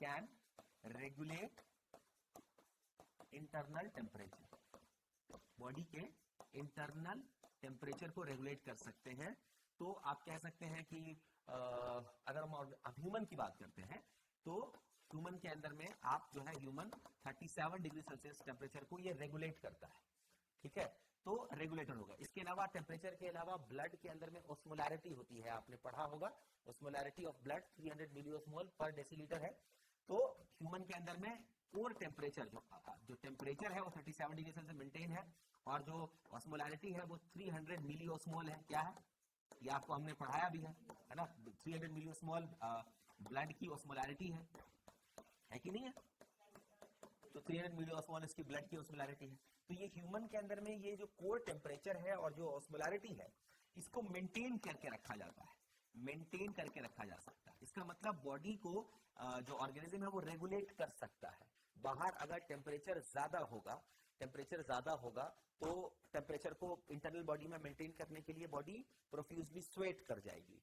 Speaker 1: can regulate internal temperature, body के इंटरनल टेम्परेचर को रेगुलेट कर सकते हैं। तो आप कह सकते हैं कि अगर हम ह्यूमन की बात करते हैं तो ह्यूमन के अंदर में आप जो है ह्यूमन 37 डिग्री सेल्सियस टेम्परेचर को ये रेगुलेट करता है, ठीक है, तो रेगुलेटर होगा। इसके अलावा टेम्परेचर के अलावा ब्लड के अंदर में ऑस्मोलैरिटी होती है, आपने पढ़ा होगा, ऑस्मोलैरिटी ऑफ ब्लड 300 मिलीओस्मोल पर डेसीलीटर है। तो ह्यूमन के अंदर में कोर टेम्परेचर जो टेम्परेचर है वो 37 डिग्री सेल्सियस मेंटेन है, और जो ऑस्मोलैरिटी है वो 300 मिलीओस्मोल है। क्या है, ये आपको हमने पढ़ाया भी है ना, 300 मिलीओस्मोल ब्लड की ऑस्मोलैरिटी है कि नहीं है, तो 300 मिलीओस्मोल इसकी ब्लड की ऑस्मोलैरिटी है। तो ये ह्यूमन के अंदर में ये जो कोर टेम्परेचर है और जो ऑस्मोलैरिटी है, इसको मेंटेन करके रखा जाता है, मेंटेन करके रखा जा सकता है। इसका मतलब बॉडी को जो ऑर्गेनिज्म है वो रेगुलेट कर सकता है। बाहर अगर टेम्परेचर ज्यादा होगा टेम्परेचर ज्यादा होगा तो टेम्परेचर को इंटरनल बॉडी में मेंटेन करने के लिए बॉडी प्रोफ्यूजली स्वेट कर जाएगी,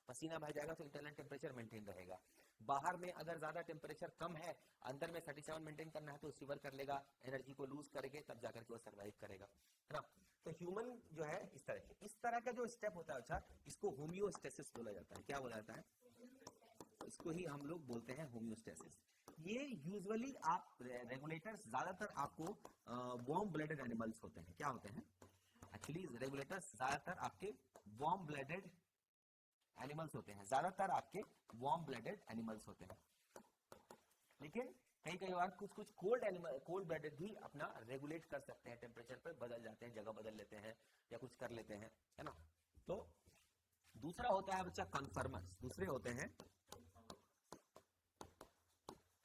Speaker 1: पसीना बह जाएगा, तो इंटरनल टेम्परेचर मेंटेन रहेगा। बाहर में अगर ज्यादा टेम्परेचर कम है, अंदर में 37 मेंटेन करना है, तो शिवर कर लेगा, एनर्जी को लूज करके तब जाकर के वो सर्वाइव करेगा, है ना। तो ह्यूमन जो है इस तरह का जो स्टेप होता है, अच्छा, इसको होम्योस्टेसिस बोला जाता है। क्या बोला जाता है? इसको ही हम लोग बोलते हैं होम्योस्टेसिस। ये यूजुअली आप रेगुलेटर्स ज्यादातर आपको वार्म ब्लडेड एनिमल्स होते हैं। क्या होते हैं? एक्चुअली रेगुलेटर्स ज्यादातर आपके वार्म ब्लडेड एनिमल्स होते हैं, ज्यादातर आपके वार्म ब्लडेड एनिमल्स होते हैं। लेकिन कई बार कुछ कोल्ड ब्लडेड भी अपना रेगुलेट कर सकते हैं, टेम्परेचर पर बदल जाते हैं, जगह बदल लेते हैं या कुछ कर लेते हैं, है ना। तो दूसरा होता है बच्चा कन्फर्मर्स। दूसरे होते हैं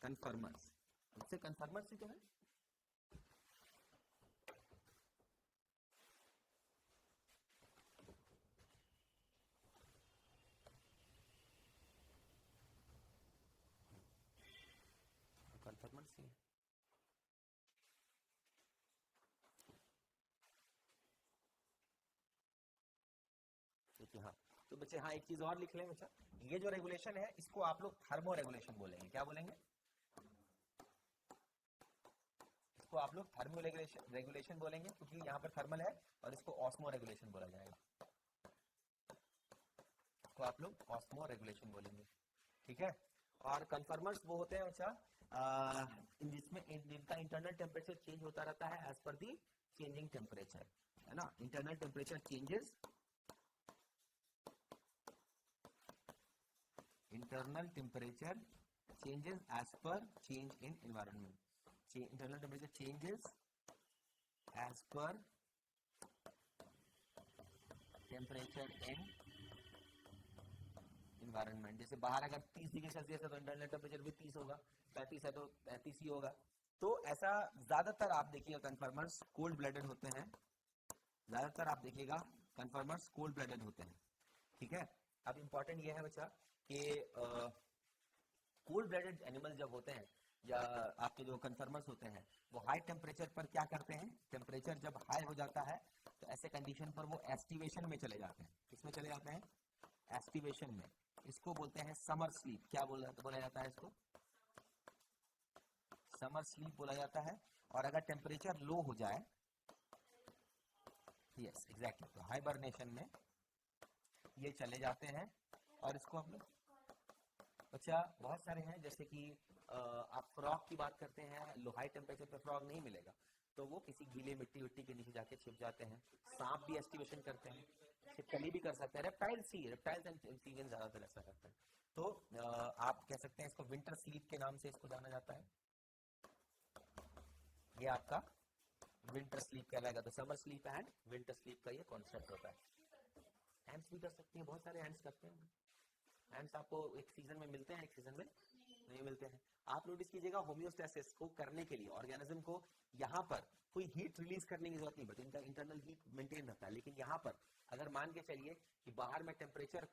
Speaker 1: कन्फर्मर्स। इससे कन्फर्मर्स से क्या है? कन्फर्मर्स ही है। हाँ, तो बच्चे हाँ एक चीज और लिख लें बच्चा, ये जो रेगुलेशन है इसको आप लोग थर्मो रेगुलेशन बोलेंगे। क्या बोलेंगे? इसको आप लोग थर्मो रेगुलेशन बोलेंगे, क्योंकि यहाँ पर थर्मल है, और इसको ऑस्मो रेगुलेशन बोला जाएगा। इसको आप लोग ऑस्मो रेगुलेशन बोलेंगे, ठीक है। और कन्फर्मर्स वो होते हैं बच्चा जिसमें जिनका इंटरनल टेम्परेचर चेंज होता रहता है एज पर दी चेंजिंग टेम्परेचर, है ना। Internal temperature changes, internal temperature changes as per change in environment. Internal temperature changes as per temperature in environment. जैसे बाहर अगर 30 डिग्री सेल्सियस है तो इंटरनल टेम्परेचर भी 30 होगा, 35 है तो 35 ही होगा। तो ऐसा ज्यादातर आप देखिएगा कन्फर्मर्स कोल्ड ब्लडेड होते हैं, ज्यादातर आप देखिएगा कन्फर्मर्स कोल्ड ब्लडेड होते हैं, ठीक है। अब इंपॉर्टेंट ये है बच्चा कि कोल्ड ब्लडेड एनिमल जब होते हैं या आपके जो कन्फर्मर्स होते हैं वो हाई टेम्परेचर पर क्या करते हैं, टेम्परेचर जब हाई हो जाता है तो ऐसे कंडीशन पर वो एस्टिवेशन में चले जाते हैं। किसमें चले जाते हैं? एस्टिवेशन में। इसको बोलते हैं समर स्लीप। क्या बोला जाता है इसको? समर स्लीप बोला जाता है। और अगर टेम्परेचर लो हो जाए, यस एग्जैक्टली, तो हाइबरनेशन में ये चले जाते हैं। और इसको हम लोग बच्चा बहुत सारे हैं, जैसे कि आप फ्रॉग की बात करते हैं, लो हाई टेम्परेचर पे फ्रॉग नहीं मिलेगा तो वो किसी गीले मिट्टी के नीचे जाके छिप जाते हैं। सांप भी एस्टिवेशन करते हैं, छिपकली भी कर सकते हैं, रेप्टाइल्स एंड एम्फीबियंस ज्यादातर ऐसा करते हैं। तो आप कह सकते हैं इसको विंटर स्लीप के नाम से इसको जाना जाता है। ये आपका विंटर स्लीप कहलाएगा। तो summer sleep and winter sleep का ये कॉन्सेप्ट होता है। एंड्स भी कर सकते हैं, बहुत सारे एंड्स करते हैं। एंड्स आपको एक सीजन में मिलते हैं, एक सीजन में नहीं मिलते हैं। आप नोटिस कीजिएगा होम्योस्टेसिस को करने के लिए ऑर्गेनिज्म को यहाँ पर कोई हीट रिलीज करने की जरूरत नहीं पड़ती, इनका इंटरनल हीट मेंटेन रहता है। लेकिन यहाँ पर अगर मान के चलिए कि बाहर में टेम्परेचर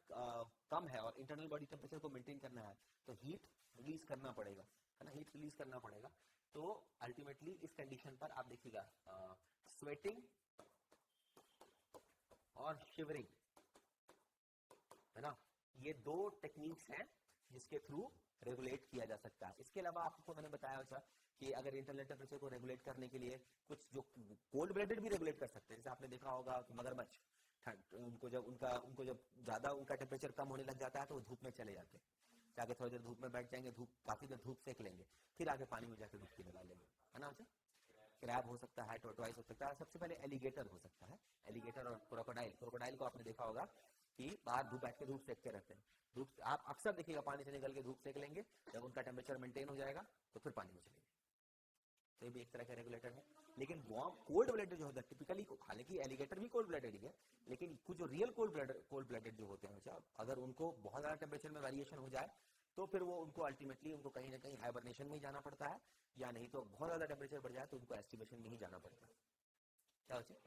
Speaker 1: कम है और इंटरनल बॉडी टेम्परेचर को मेंटेन करना है तो हीट रिलीज करना पड़ेगा, है ना, हीट रिलीज करना पड़ेगा। तो अल्टीमेटली इस कंडीशन पर आप देखिएगा स्वेटिंग और शिवरिंग, है ना, ये दो टेक्निक्स हैं जिसके थ्रू रेगुलेट किया जा सकता है। इसके अलावा आपको मैंने बताया था कि अगर इंटरनल टेम्परेचर को रेगुलेट करने के लिए कुछ जो कोल्ड ब्लडेड भी रेगुलेट कर सकते हैं। जैसे आपने देखा होगा कि मगरमच्छ उनको जब ज्यादा उनका टेम्परेचर कम होने लग जाता है तो वो धूप में चले जाते हैं, जाके थोड़ी देर धूप में बैठ जाएंगे, काफी देर धूप सेक लेंगे, फिर आगे पानी में जाकर डुबकी लगा लेंगे, है ना। क्रैब हो सकता है, टोर्टोइस हो सकता है, सबसे पहले एलिगेटर हो सकता है। एलिगेटर और क्रोकोडाइल को आपने देखा होगा कि बाहर धूप बैठ के धूप सेकते रहते हैं। धूप आप अक्सर देखिएगा पानी से निकल के धूप सेक लेंगे, जब उनका टेम्परेचर मेंटेन हो जाएगा तो फिर पानी में चलेंगे। तो ये भी एक तरह का रेगुलेटर है। लेकिन कोल्ड ब्लडेड जो होता है टिपिकली, हालांकि एलिगेटर भी कोल्ड ब्लडेड ही है, लेकिन कुछ जो रियल कोल्ड ब्लडेड जो होते हैं अगर उनको बहुत ज्यादा टेम्परेचर में वेरिएशन हो जाए तो फिर वो उनको अल्टीमेटली उनको कहीं ना कहीं हाइबरनेशन में ही जाना पड़ता है, या नहीं तो बहुत ज्यादा टेम्परेचर बढ़ जाए तो उनको एस्टिवेशन में ही जाना पड़ता है। क्या होता है?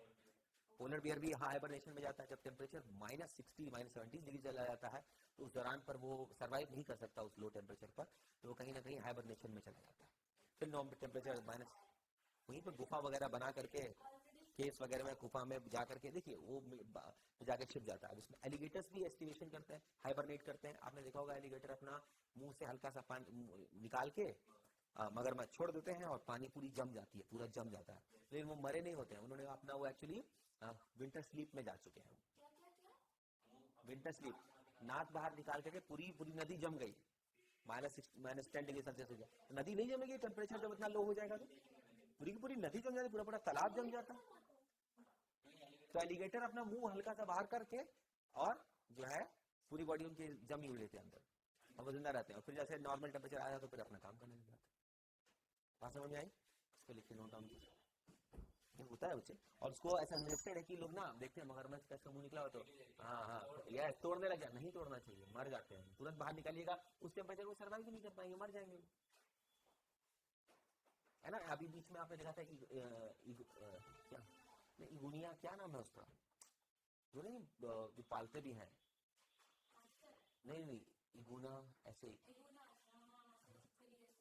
Speaker 1: पोलर बियर भी हाइबरनेशन में जाता है। जब टेम्परेचर -60 -70 डिग्री चला जाता है तो उस दौरान पर वो सर्वाइव नहीं कर सकता उस लो टेम्परेचर पर, तो वो कहीं ना कहीं हाइबरनेशन में चला जाता है। फिर नॉर्मल टेम्परेचर वहीं पे गुफा वगैरह बना करके, केव्स वगैरह में, गुफा में जा करके देखिए वो जाके छिप जाता है। अब इसमें एलिगेटर्स भी एस्टिवेशन करते हैं, हाइबरनेट करते हैं। आपने देखा होगा एलिगेटर अपना मुंह से हल्का सा पानी निकाल के मगरमच्छ छोड़ देते हैं और पानी पूरी जम जाती है, पूरा जम जाता है। लेकिन वो मरे नहीं होते हैं, उन्होंने अपना वो एक्चुअली विंटर स्लीप में जा चुके हैं। विंटर स्लीप, नाक बाहर निकाल करके पूरी पूरी नदी जम गई, -10 डिग्री सेल्सियस हो गया। नदी नहीं जमेगी टेम्परेचर जब इतना लो हो जाएगा तो पूरी की पूरी नदी जम जाती, पूरा पूरा तालाब जम जाता। तो एलिगेटर अपना मुंह हल्का सा बाहर करके और जो है पूरी बॉडी उनकी जमी हुई रहती है अंदर, और वो जिंदा रहते हैं। और फिर जैसे नॉर्मल टेम्परेचर आया तो फिर अपना काम करने लग जाते हैं। बात समझ में आई? इसको लिखिए नोट डाउन कीजिए, ये होता है बच्चे। और उसको ऐसा इंटरेस्टेड है कि लोग ना देखते हैं मगरमच्छ का मुंह निकला हो तो हाँ यस तोड़ने लग जाए, नहीं तोड़ना चाहिए, मर जाते हैं। तुरंत बाहर निकालिएगा, उस टेम्परेचर को सर्वाइव नहीं कर पाएंगे, मर जाएंगे, है ना। अभी बीच में आपने देखा था कि क्या इगुनिया, क्या नाम है उसका, जो नहीं जो पालते भी हैं, नहीं इगुना ऐसे,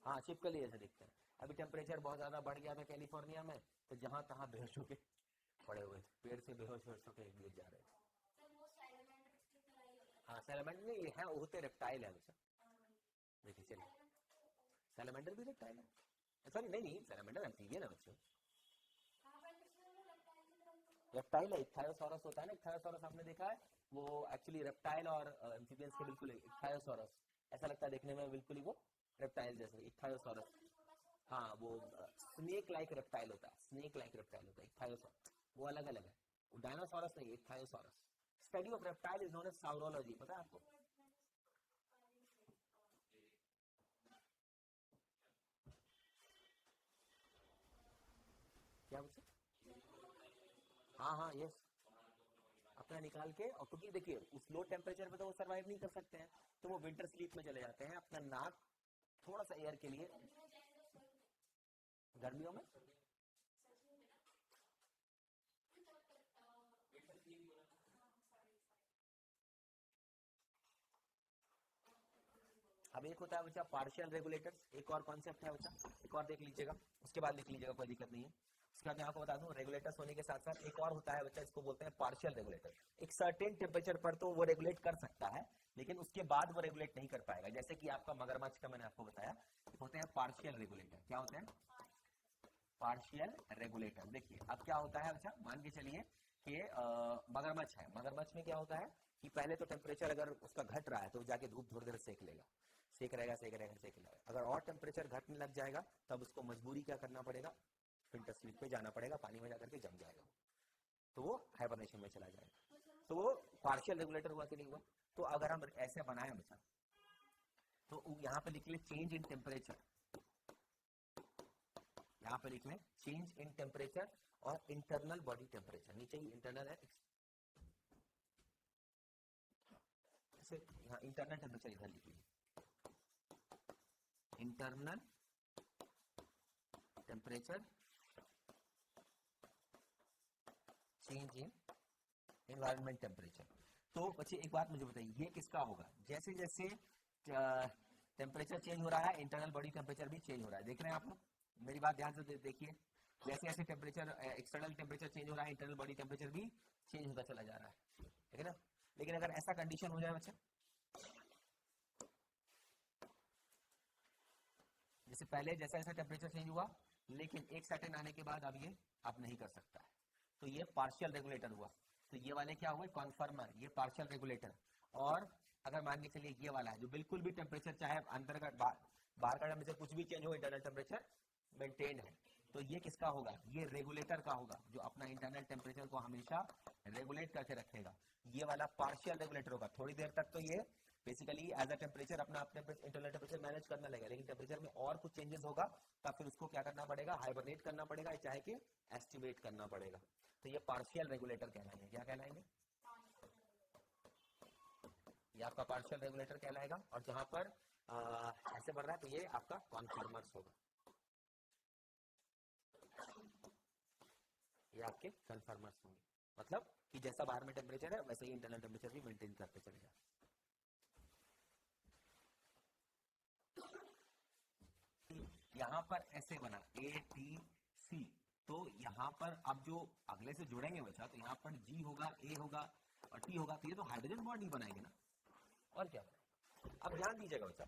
Speaker 1: हाँ छिपकली ऐसे दिखते हैं। अभी टेम्परेचर बहुत ज्यादा बढ़ गया था कैलिफोर्निया में, तो जहां तहां बेहोश होके पड़े हुए थे, पेड़ से बेहोश होके गिर जा रहे थे। हाँ सैलमेंडर नहीं है, होते रेप्टाइल है बच्चा, देखिए चलिए सैलमेंडर भी रेप्टाइल है, सॉरी नहीं सैलमेंडर एम्फीबियन है बच्चों। रेप्टाइल है, इक्थायोसॉरस होता है ना, इक्थायोसॉरस आपने देखा है, वो एक्चुअली रेप्टाइल और एम्फीबियंस के बिल्कुल इक्थायोसॉरस ऐसा लगता है देखने में, बिल्कुल ही वो रेप्टाइल जैसे इक्थायोसॉरस। हाँ वो स्नेक लाइक रेप्टाइल होता है, स्नेक लाइक रेप्टाइल होता है इक्थायोसॉरस, वो अलग अलग है, वो डायनासोरस नहीं है, ichthyosaurus. Study of reptile is known as saurology, पता है आपको? क्या बच्चे? हाँ यस, अपना निकाल के, और क्योंकि देखिए उस लो टेम्परेचर पे तो वो सर्वाइव नहीं कर सकते हैं, तो वो विंटर स्लीप में चले जाते हैं, अपना नाक थोड़ा सा एयर के लिए। गर्मियों में अब एक होता है बच्चा पार्शियल रेगुलेटर्स, एक और कॉन्सेप्ट है बच्चा, एक और देख लीजिएगा, उसके बाद लिख लीजिएगा, कोई दिक्कत नहीं है। उसके बाद मैं आपको बता दूं, रेगुलेटर्स होने के साथ साथ एक और होता है बच्चा, इसको बोलते हैं पार्शियल रेगुलेटर। एक सर्टेन टेम्परेचर पर तो वो रेगुलेट कर सकता है, लेकिन उसके बाद वो रेगुलेट नहीं कर पाएगा। जैसे कि आपका मगरमच्छ का मैंने आपको बताया, होते हैं पार्शियल रेगुलेटर। क्या होते हैं? Partial regulator. देखिए अब क्या होता है बच्चा, मान के चलिए कि मगरमच्छ है, मगरमच्छ में क्या होता है कि पहले तो टेम्परेचर अगर उसका घट रहा है तो जाके धूप थोड़ी देर सेक लेगा, सेक रहेगा सेक रहेगा सेक लेगा। अगर और टेम्परेचर घटने लग जाएगा तब उसको मजबूरी क्या करना पड़ेगा, विंटर स्लीप पे जाना पड़ेगा, पानी में जाकर के जम जाएगा, तो वो हाइबरनेशन में चला जाएगा। तो वो पार्शियल रेगुलेटर हुआ कि नहीं हुआ? तो अगर हम ऐसे बनाए बच्चा, तो यहाँ पे लिख ले चेंज इन टेम्परेचर, यहाँ पे लिख लें चेंज इन टेम्परेचर और इंटरनल बॉडी टेम्परेचर, नीचे ही इंटरनल है, यहाँ इंटरनल टेम्परेचर इधर लिख लीजिए, internal temperature change in environment temperature. तो बच्चे एक बात मुझे बताइए, ये किसका होगा? जैसे जैसे टेम्परेचर चेंज हो रहा है, इंटरनल बॉडी टेम्परेचर भी चेंज हो रहा है, देख रहे हैं आप लोग? मेरी बात ध्यान से देखिए, जैसे जैसे टेम्परेचर एक्सटर्नल टेम्परेचर चेंज हो रहा है, इंटरनल बॉडी टेम्परेचर भी चेंज होता चला जा रहा है, ठीक है ना। लेकिन अगर ऐसा कंडीशन हो जाए बच्चा, जैसे पहले जैसा जैसा टेम्परेचर चेंज हुआ, लेकिन एक सर्टेन आने के बाद अब ये अब नहीं कर सकता है, तो ये पार्शियल रेगुलेटर हुआ। तो ये वाले क्या हुए? कॉन्फर्मर, ये पार्शियल रेगुलेटर। और अगर मान के चलिए ये वाला है जो बिल्कुल भी टेम्परेचर चाहे अंदर का बाहर का टेम्परेचर कुछ भी चेंज हो, इंटरनल टेम्परेचर मेंटेन है, तो ये किसका होगा? ये रेगुलेटर का होगा, जो अपना इंटरनल टेम्परेचर को हमेशा रेगुलेट करके रखेगा। ये वाला पार्शियल रेगुलेटर होगा, थोड़ी देर तक तो ये बेसिकली एज अ टेम्परेचर अपना इंटरनल टेम्परेचर मैनेज करना लगेगा, लेकिन टेम्परेचर में और कुछ चेंजेस होगा तब फिर उसको क्या करना पड़ेगा? हाइबरनेट करना पड़ेगा, चाहे कि एस्टिमेट करना पड़ेगा। तो ये पार्शियल रेगुलेटर कहलाएंगे। क्या कहलाएंगे? ये आपका पार्शियल रेगुलेटर कहलाएगा। और जहां पर ऐसे बढ़ रहा है तो ये आपका कॉन्फर्मर्स होगा, ये आपके कन्फर्मर्स होंगे। मतलब कि जैसा बाहर में टेम्परेचर है वैसे ही इंटरनल टेम्परेचर भी मेंटेन करते चलेगा। यहाँ पर ऐसे बना ATC, यहाँ पर अब जो अगले से जुड़ेंगे बच्चा, तो यहाँ पर G होगा, A होगा और T होगा, तो ये तो हाइड्रोजन बॉन्ड ही बनाएंगे ना, और क्या बनाएंगे। अब ध्यान दीजिएगा बच्चा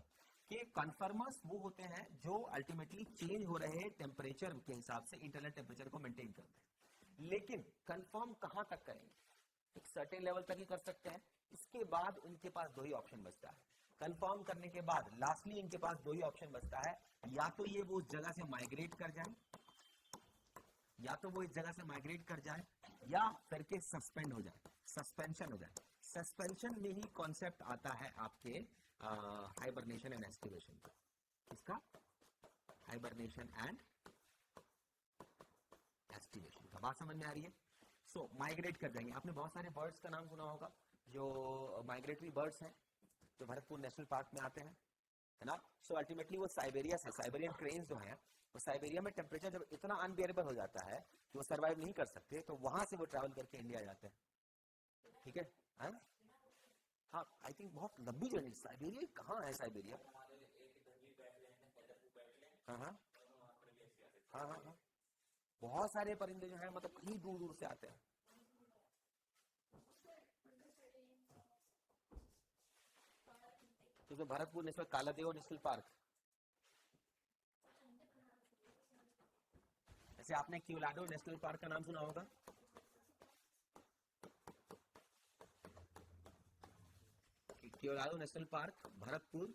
Speaker 1: कि कन्फर्मर्स वो होते हैं जो अल्टीमेटली चेंज हो रहे टेम्परेचर के हिसाब से इंटरनल टेम्परेचर को मेंटेन करते हैं, लेकिन कंफर्म कहां तक करेंगे, एक सर्टेन लेवल तक ही कर सकते हैं। इसके बाद इनके पास दो ही ऑप्शन बचता है, कंफर्म करने के बाद लास्टली इनके पास दो ही ऑप्शन बचता है, या तो ये वो उस जगह से माइग्रेट कर जाए, या तो वो इस जगह से माइग्रेट कर जाए, या फिर के सस्पेंड हो जाए, सस्पेंशन हो जाए। सस्पेंशन में ही कॉन्सेप्ट आता है आपके हाइबरनेशन एंड एस्टिवेशन का। किसका? हाइबरनेशन एंड एस्टिवेशन का। बात समझ में आ रही है? सो माइग्रेट कर जाएंगे। आपने बहुत सारे बर्ड्स का नाम सुना होगा जो माइग्रेटरी बर्ड्स हैं, जो भरतपुर नेशनल पार्क में आते हैं, है ना। सो अल्टीमेटली वो साइबेरिया से, साइबेरियन क्रेन्स जो हैं, वो साइबेरिया में टेम्परेचर जब इतना अनबियरेबल हो जाता है कि वो सर्वाइव नहीं कर सकते, तो वहां से वो ट्रैवल करके इंडिया जाते हैं। ठीक है, हाँ, आई थिंक बहुत लंबी जर्नी। साइबेरिया कहाँ है? साइबेरिया, हाँ हाँ हाँ हाँ हाँ, बहुत सारे परिंदे जो हैं मतलब कहीं दूर दूर से आते हैं। तो Bharatpur national, Kaladev national park, जैसे आपने क्योलाडो नेशनल पार्क का नाम सुना होगा। Keoladeo national park Bharatpur,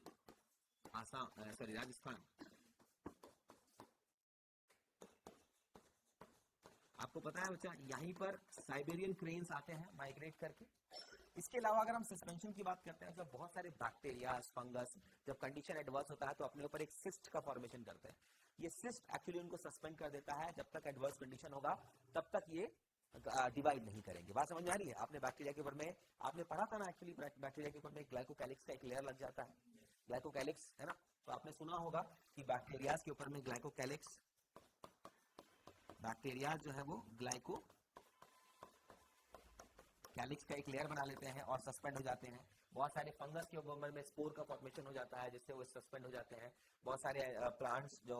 Speaker 1: Assam, sorry Rajasthan. आपको पता है बच्चा, यहीं पर साइबेरियन क्रेन्स आते हैं माइग्रेट करके। इसके अलावा अगर हम सस्पेंशन की बात करते हैं, तो बहुत सारे बैक्टीरिया, फंगस, जब कंडीशन एडवर्स होता है तो अपने ऊपर एक सिस्ट का फॉर्मेशन करते हैं। ये सिस्ट एक्चुअली उनको सस्पेंड कर देता है, जब तक एडवर्स कंडीशन होगा तब तक ये डिवाइड नहीं करेंगे। बात समझ में आ रही है? आपने बैक्टीरिया के ऊपर में आपने पढ़ा था ना, एक्चुअली बैक्टीरिया के ऊपर में ग्लाइकोकैलिक्स का एक लेयर लग जाता है, ग्लाइकोकैलिक्स, है ना। तो आपने सुना होगा कि बैक्टीरिया के ऊपर में ग्लाइकोकैलिक्स, बैक्टीरिया जो है वो ग्लाइको कैलिक्स का एक लेयर बना लेते हैं और सस्पेंड हो जाते हैं। बहुत सारे फंगस के ऊपर में स्पोर का फॉर्मेशन हो जाता है, जिससे वो सस्पेंड हो जाते हैं। बहुत सारे प्लांट्स जो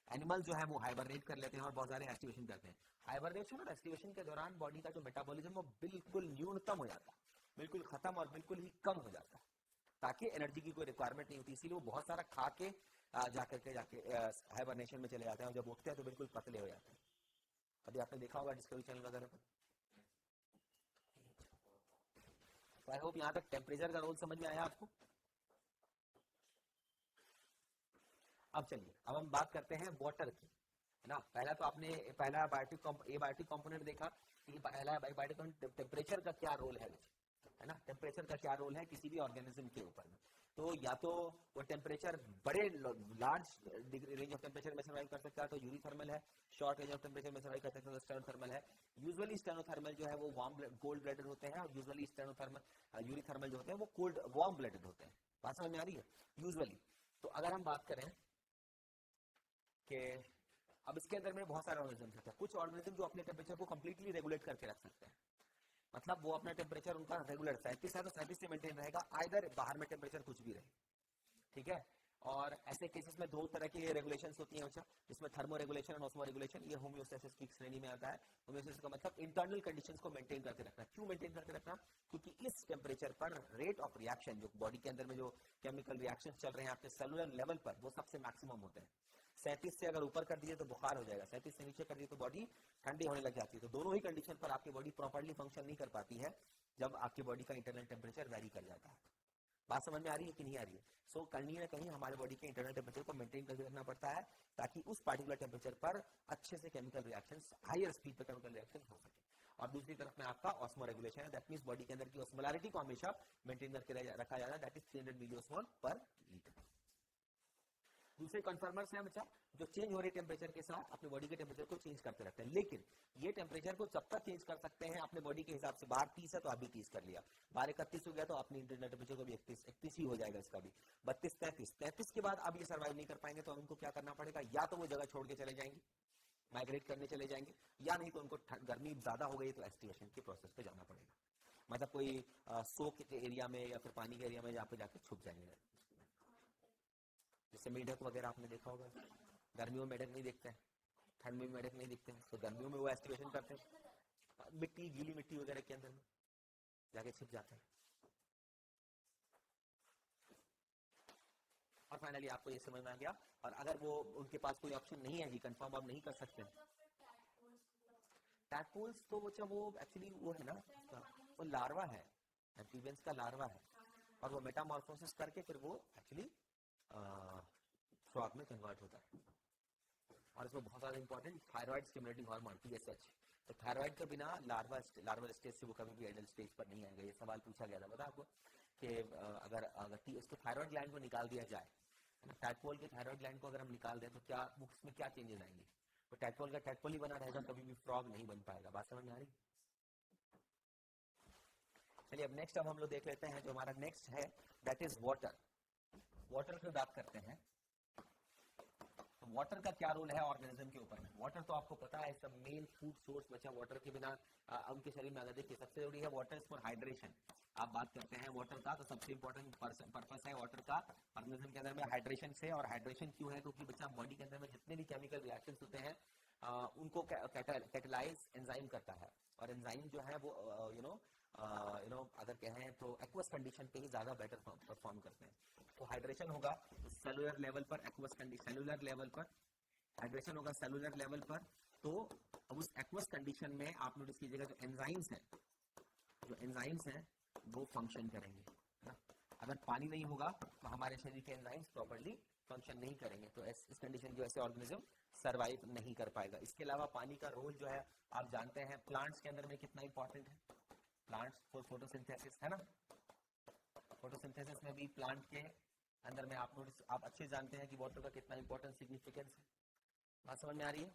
Speaker 1: एनिमल जो है वो हाइबरनेट कर लेते हैं और बहुत सारे एक्टिवेशन करते हैं। हाइबरनेशन और एक्टिवेशन के दौरान बॉडी का जो मेटाबॉलिज्म वो बिल्कुल न्यूनतम हो जाता है, बिल्कुल खत्म और बिल्कुल ही कम हो जाता है, ताकि एनर्जी की कोई रिक्वायरमेंट नहीं होती। इसीलिए वो बहुत सारा खा के जाके हाइबरनेशन में चले जाते हैं, और जब उठते हैं तो बिल्कुल पतले हो जाते हैं। अभी आपने देखा होगा डिस्कवरी चैनल वगैरह पर। आई होप यहाँ तक टेम्परेचर का रोल समझ में आया आपको। अब चलिए, अब हम बात करते हैं वाटर की, है ना। पहला तो आपने एबायोटिक कंपोनेंट देखा कि पहला बायोटिक टेम्परेचर का क्या रोल है ना। टेम्परेचर का क्या रोल है किसी भी ऑर्गेनिज्म के ऊपर में। तो या तो वो टेम्परेचर बड़े लार्ज रेंज ऑफ टेम्परेचर में सर्वाइव कर सकता है, तो यूरीथर्मल है। शॉर्ट रेंज ऑफ टेम्परेचर में सर्वाइव कर सकता है, तो स्टेनोथर्मल है। यूजुअली स्टेनोथर्मल जो है वो कोल्ड ब्लडेड होते हैं, और यूजुअली स्टेनोथर्मल यूरीथर्मल जो होते हैं वो कोल्ड वार्म ब्लडेड होते हैं। बात समझ में आ रही है? यूजुअली। तो अगर हम बात करें कि अब इसके अंदर में बहुत सारे ऑर्गेनिज्म हैं, कुछ ऑर्गेनिज्म जो अपने टेम्परेचर को कंप्लीटली रेगुलेट करके रख सकते हैं, मतलब वो अपना टेम्परेचर उनका रेगुलर 37 है तो 37 से मेंटेन रहेगा, आइदर बाहर में टेम्परेचर कुछ भी रहे। ठीक है, और ऐसे केसेस में दो तरह की रेगुलेशंस होती हैं बच्चा, जिसमें थर्मो रेगुलेशन और ऑस्मो रेगुलेशन। ये होम्योस्टेसिस की श्रेणी में आता है। होम्योस्टेसिस का मतलब इंटरनल कंडीशंस को मेंटेन करके रखना। क्यों मेंटेन करके रखना? क्योंकि इस टेम्परेचर पर रेट ऑफ रिएक्शन, जो बॉडी के अंदर में जो केमिकल रिएक्शंस चल रहे हैं आपके सेलुलर लेवल पर, वो सबसे मैक्सिमम होते हैं। 37 से अगर ऊपर कर दिए तो बुखार हो जाएगा, 37 से नीचे कर दिए तो बॉडी ठंडी होने लग जाती है। तो दोनों ही कंडीशन पर आपकी बॉडी प्रॉपर्ली फंक्शन नहीं कर पाती है जब आपकी बॉडी का इंटरनल टेम्परेचर वेरी कर जाता है। बात समझ में आ रही है कि नहीं आ रही है? सो कहीं ना कहीं हमारे बॉडी के इंटरनल टेम्परेचर को मेंटेन करके रखना पड़ता है, ताकि उस पार्टिकुलर टेम्परेचर पर अच्छे से केमिकल रिएक्शंस, हायर स्पीड पर केमिकल रिएक्शन हो सके। और दूसरी तरफ में आपका ऑस्मो रेगुलेशन है, दैट मींस बॉडी के अंदर की ऑस्मोलैरिटी को हमेशा मेंटेन करके रखा जाता है, दैट इज 300 मिलियोस्मोल पर लीटर। दूसरे कन्फर्मर्स हैं बच्चा, जो चेंज हो रहे टेम्परेचर के साथ अपने बॉडी के टेम्परेचर को चेंज करते रहते हैं। लेकिन ये टेम्परेचर को जब तक चेंज कर सकते हैं अपने बॉडी के हिसाब से, बाहर 30 है तो अभी 30 कर लिया, बाहर 31 हो गया तो अपनी इंटरनल टेम्परेचर को भी 31 ही हो जाएगा इसका भी। 32, 33 के बाद अब ये सर्वाइव नहीं कर पाएंगे, तो उनको क्या करना पड़ेगा? या तो वो जगह छोड़ के चले जाएंगे, माइग्रेट करने चले जाएंगे, या नहीं तो उनको गर्मी ज्यादा हो गई तो एक्सटिवेशन के प्रोसेस पे जाना पड़ेगा। मतलब कोई सोक के एरिया में या फिर पानी के एरिया में जहाँ पे जाके छुप जाएंगे। जैसे मेढक वगैरह आपने देखा होगा, गर्मियों में मेढक नहीं देखते हैं, ठंड में मेढक नहीं दिखते हैं, तो गर्मियों में वो एस्टिवेशन करते हैं, मिट्टी, गीली मिट्टी वगैरह के अंदर में जाके छिप जाते हैं। और फाइनली आपको ये समझ में आ गया। और अगर वो उनके पास कोई ऑप्शन नहीं है कि कंफर्म आप नहीं कर सकते, टैडपोल्स तो वो एक्चुअली वो है ना, वो लार्वा है, एम्फीबियंस का लार्वा है, और वो मेटामॉर्फोसिस करके फिर वो एक्चुअली फ्रॉग में कन्वर्ट होता है। और इसमें बहुत ज़्यादा important thyroid stimulating hormone TSH, तो थायराइड के बिना लार्वल स्टेज से वो कभी भी एडल्ट स्टेज पर नहीं आएगा। ये सवाल पूछा गया था, पता आपको, कि अगर उसके थायराइड ग्लैंड को निकाल दिया जाए, टैडपोल के थायराइड ग्लैंड को अगर हम निकाल दें तो क्या उसमें क्या चेंजेस आएंगे? तो टैडपोल का टैडपोल ही बना रहेगा, कभी भी फ्रॉग नहीं बन पाएगा। बात समझ में आ रही? चलिए अब नेक्स्ट, अब हम लोग देख लेते हैं जो हमारा नेक्स्ट है, दैट इज वाटर। वाटर की बात करते हैं, तो वाटर का क्या रोल है ऑर्गेनिज्म के ऊपर में? वाटर तो आपको पता है, सब मेन फूड सोर्स बचा वाटर के बिना उनके शरीर में। अगर देखिए, सबसे जरूरी है वाटर फॉर हाइड्रेशन। आप बात करते हैं वाटर का, तो सबसे इंपॉर्टेंट पर्पस है वाटर का ऑर्गेनिज्म के अंदर में हाइड्रेशन से। और हाइड्रेशन क्यों है? क्योंकि बच्चा बॉडी के अंदर में जितने भी केमिकल रिएक्शंस होते हैं उनको कैटालाइज एंजाइम करता है, और एंजाइम जो है वो अगर कहें तो एक्वस कंडीशन पे ही ज्यादा बेटर परफॉर्म करते हैं। तो हाइड्रेशन होगा सेलुलर लेवल पर, एक्वस कंडीशन सेलुलर लेवल पर हाइड्रेशन होगा सेलुलर लेवल पर। तो अब उस एक्वस कंडीशन में आप नोटिस कीजिएगा, जो एंजाइम्स हैं वो फंक्शन करेंगे, है ना। अगर पानी नहीं होगा तो हमारे शरीर के एंजाइम्स प्रॉपर्ली फंक्शन नहीं करेंगे, तो इस कंडीशन की वजह से ऑर्गेनिज्म सर्वाइव नहीं कर पाएगा। इसके अलावा पानी का रोल जो है आप जानते हैं प्लांट्स के अंदर में कितना इंपॉर्टेंट है। प्लांट्स फॉर फोटोसिंथेसिस, है ना। फोटोसिंथेसिस में भी प्लांट के अंदर में आप अच्छे जानते हैं कि वाटर का कितना इंपॉर्टेंट सिग्निफिकेंस है। बात समझ में आ रही है?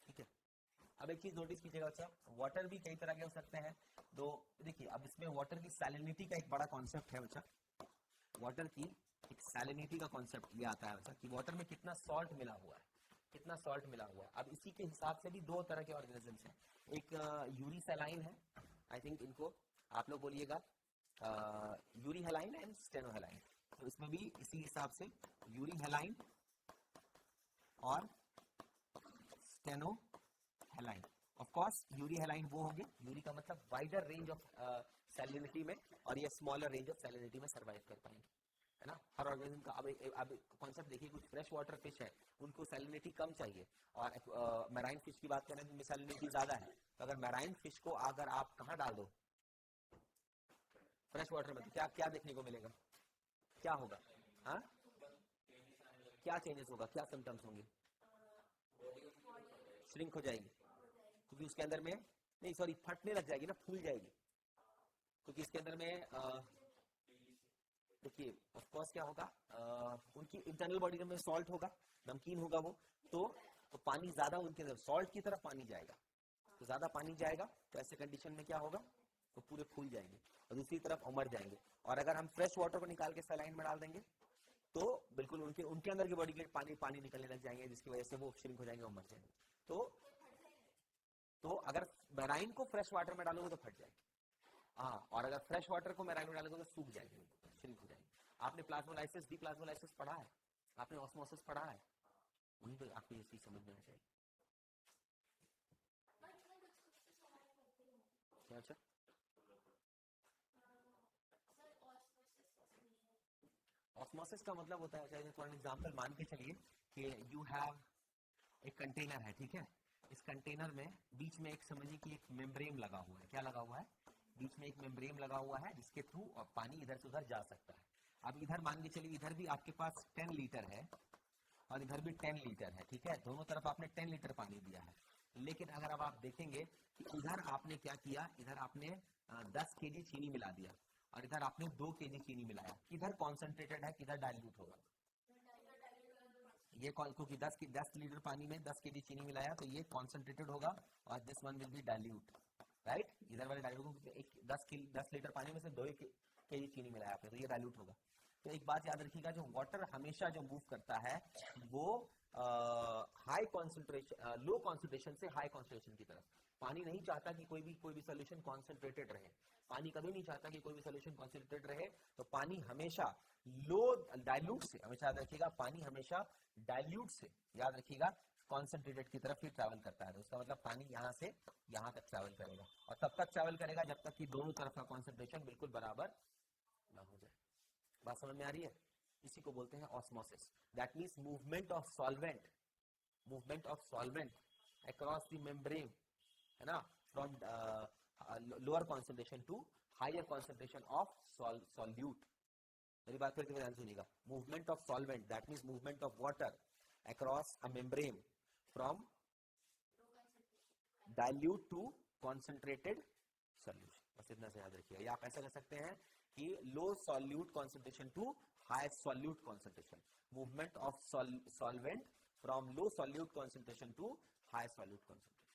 Speaker 1: ठीक है। अब एक चीज नोटिस कीजिएगा बच्चा, वाटर भी कई तरह के हो सकते हैं। तो देखिए, अब इसमें वाटर की सैलिनिटी का एक बड़ा कॉन्सेप्ट है बच्चा। वाटर की एक सैलिनिटी का कॉन्सेप्ट ये आता है बच्चा, कि वाटर में कितना सॉल्ट मिला हुआ है, कितना सॉल्ट मिला हुआ है। अब इसी के हिसाब से भी दो तरह के ऑर्गेनिजम्स हैं। एक यूरी सैलाइन है, आई थिंक इनको आप लोग बोलिएगा euryhaline and stenohaline. तो इसमें भी इसी हिसाब से यूरी हेलाइन और stenohaline. Of course euryhaline वो होंगे, यूरी का मतलब वाइडर रेंज ऑफ सैलिनिटी में, और ये स्मॉलर रेंज ऑफ सैलिनिटी में सर्वाइव कर पाएंगे, है ना। हर ऑर्गेनिज्म का अब कॉन्सेप्ट देखिए, कुछ फ्रेश वाटर फिश है उनको सैलिनिटी कम चाहिए, और मैराइन फिश की बात करें तो उनमें सैलिनिटी ज्यादा है। तो अगर मैराइन फिश को अगर आप कहाँ डाल दो फ्रेश वाटर में, तो क्या देखने को मिलेगा? क्या होगा? हाँ, क्या चेंजेस होगा, क्या सिम्टम्स होंगे? श्रिंक हो जाएगी, क्योंकि उसके अंदर में नहीं, सॉरी, फटने लग जाएगी ना, फूल जाएगी, क्योंकि इसके अंदर में देखिए ऑफ कोर्स क्या होगा, उनकी इंटरनल बॉडी में सॉल्ट होगा, नमकीन होगा वो, तो पानी ज्यादा उनके अंदर सॉल्ट की तरफ पानी जाएगा, तो ज्यादा पानी जाएगा, तो ऐसे कंडीशन में क्या होगा, तो पूरे फूल जाएंगे और दूसरी तरफ मर जाएंगे। और अगर हम फ्रेश वाटर को निकाल के सलाइन में डाल देंगे तो बिल्कुल उनके अंदर की बॉडी के पानी निकलने लग जाएंगे, जिसकी वजह से वो श्रिंक हो जाएंगे और मर जाएंगे। तो अगर मैराइन को फ्रेश वाटर में डालोगे तो फट जाएगी, हाँ, और अगर फ्रेश वाटर को मैराइन में डालोगे तो सूख जाएगी, श्रिंक हो जाएगी। आपने प्लाज्मोलाइसिस, डीप्लाज्मोलाइसिस पढ़ा है, आपने ऑस्मोसिस पढ़ा है, वहीं पर आपको ये चीज समझ में आ जाएगी। अच्छा, ऑस्मोसिस का मतलब होता है, जैसे फॉर एग्जांपल मान के चलिए कि यू हैव एक कंटेनर है, ठीक है। इस कंटेनर में बीच में एक समझिए कि एक मेम्ब्रेन लगा हुआ है। क्या लगा हुआ है? बीच में एक मेम्ब्रेन लगा हुआ है, जिसके थ्रू पानी इधर से उधर जा सकता है। अब इधर मान के चलिए, इधर भी आपके पास 10 लीटर है और इधर भी 10 लीटर है, ठीक है। दोनों तरफ आपने 10 लीटर पानी दिया है, लेकिन अगर अब आप देखेंगे कि इधर आपने क्या किया, इधर आपने 10 केजी चीनी मिला दिया और इधर आपने 2 केजी चीनी मिलाया, किधर कॉन्सेंट्रेटेड है, किधर डाइल्यूट होगा? ये क्योंकि 10 लीटर पानी में 10 केजी चीनी मिलाया, तो ये कॉन्सेंट्रेटेड होगा और this one will be dilute, right. इधर वाले डाइल्यूट 10 लीटर पानी में से 2 केजी चीनी मिलाया आपने, तो ये डाइल्यूट होगा। तो एक बात याद रखिएगा, जो वाटर हमेशा जो मूव करता है वो हाई कॉन्सेंट्रेशन, लो कॉन्सेंट्रेशन से हाई कॉन्सेंट्रेशन की तरफ। पानी नहीं चाहता कि कोई भी सोल्यूशन कॉन्सेंट्रेटेड रहे, पानी कभी नहीं चाहता कि कोई भी सोल्यूशन कॉन्सेंट्रेटेड रहे। तो पानी हमेशा लो डाइल्यूट से, हमेशा याद रखिएगा, पानी हमेशा डाइल्यूट से, याद रखिएगा, कॉन्सेंट्रेटेड की तरफ ही ट्रैवल करता है। तो उसका मतलब पानी यहाँ से यहाँ तक ट्रैवल करेगा, और तब तक ट्रैवल करेगा जब तक कि दोनों तरफ का कॉन्सेंट्रेशन बिल्कुल बराबर ना हो जाए। बात समझ में आ रही है? इसी को बोलते हैं osmosis. That means movement of solvent, movement of solvent across the membrane, है ना, from lower concentration to higher concentration of solute. मेरी बात फिर से ध्यान सुनिएगा, movement of solvent that means movement of water across a membrane from dilute to concentrated solution. बस इतना से याद रखिएगा। या आप ऐसा कर सकते हैं कि low solute concentration to high solute concentration, movement of solvent from low solute concentration to high solute concentration.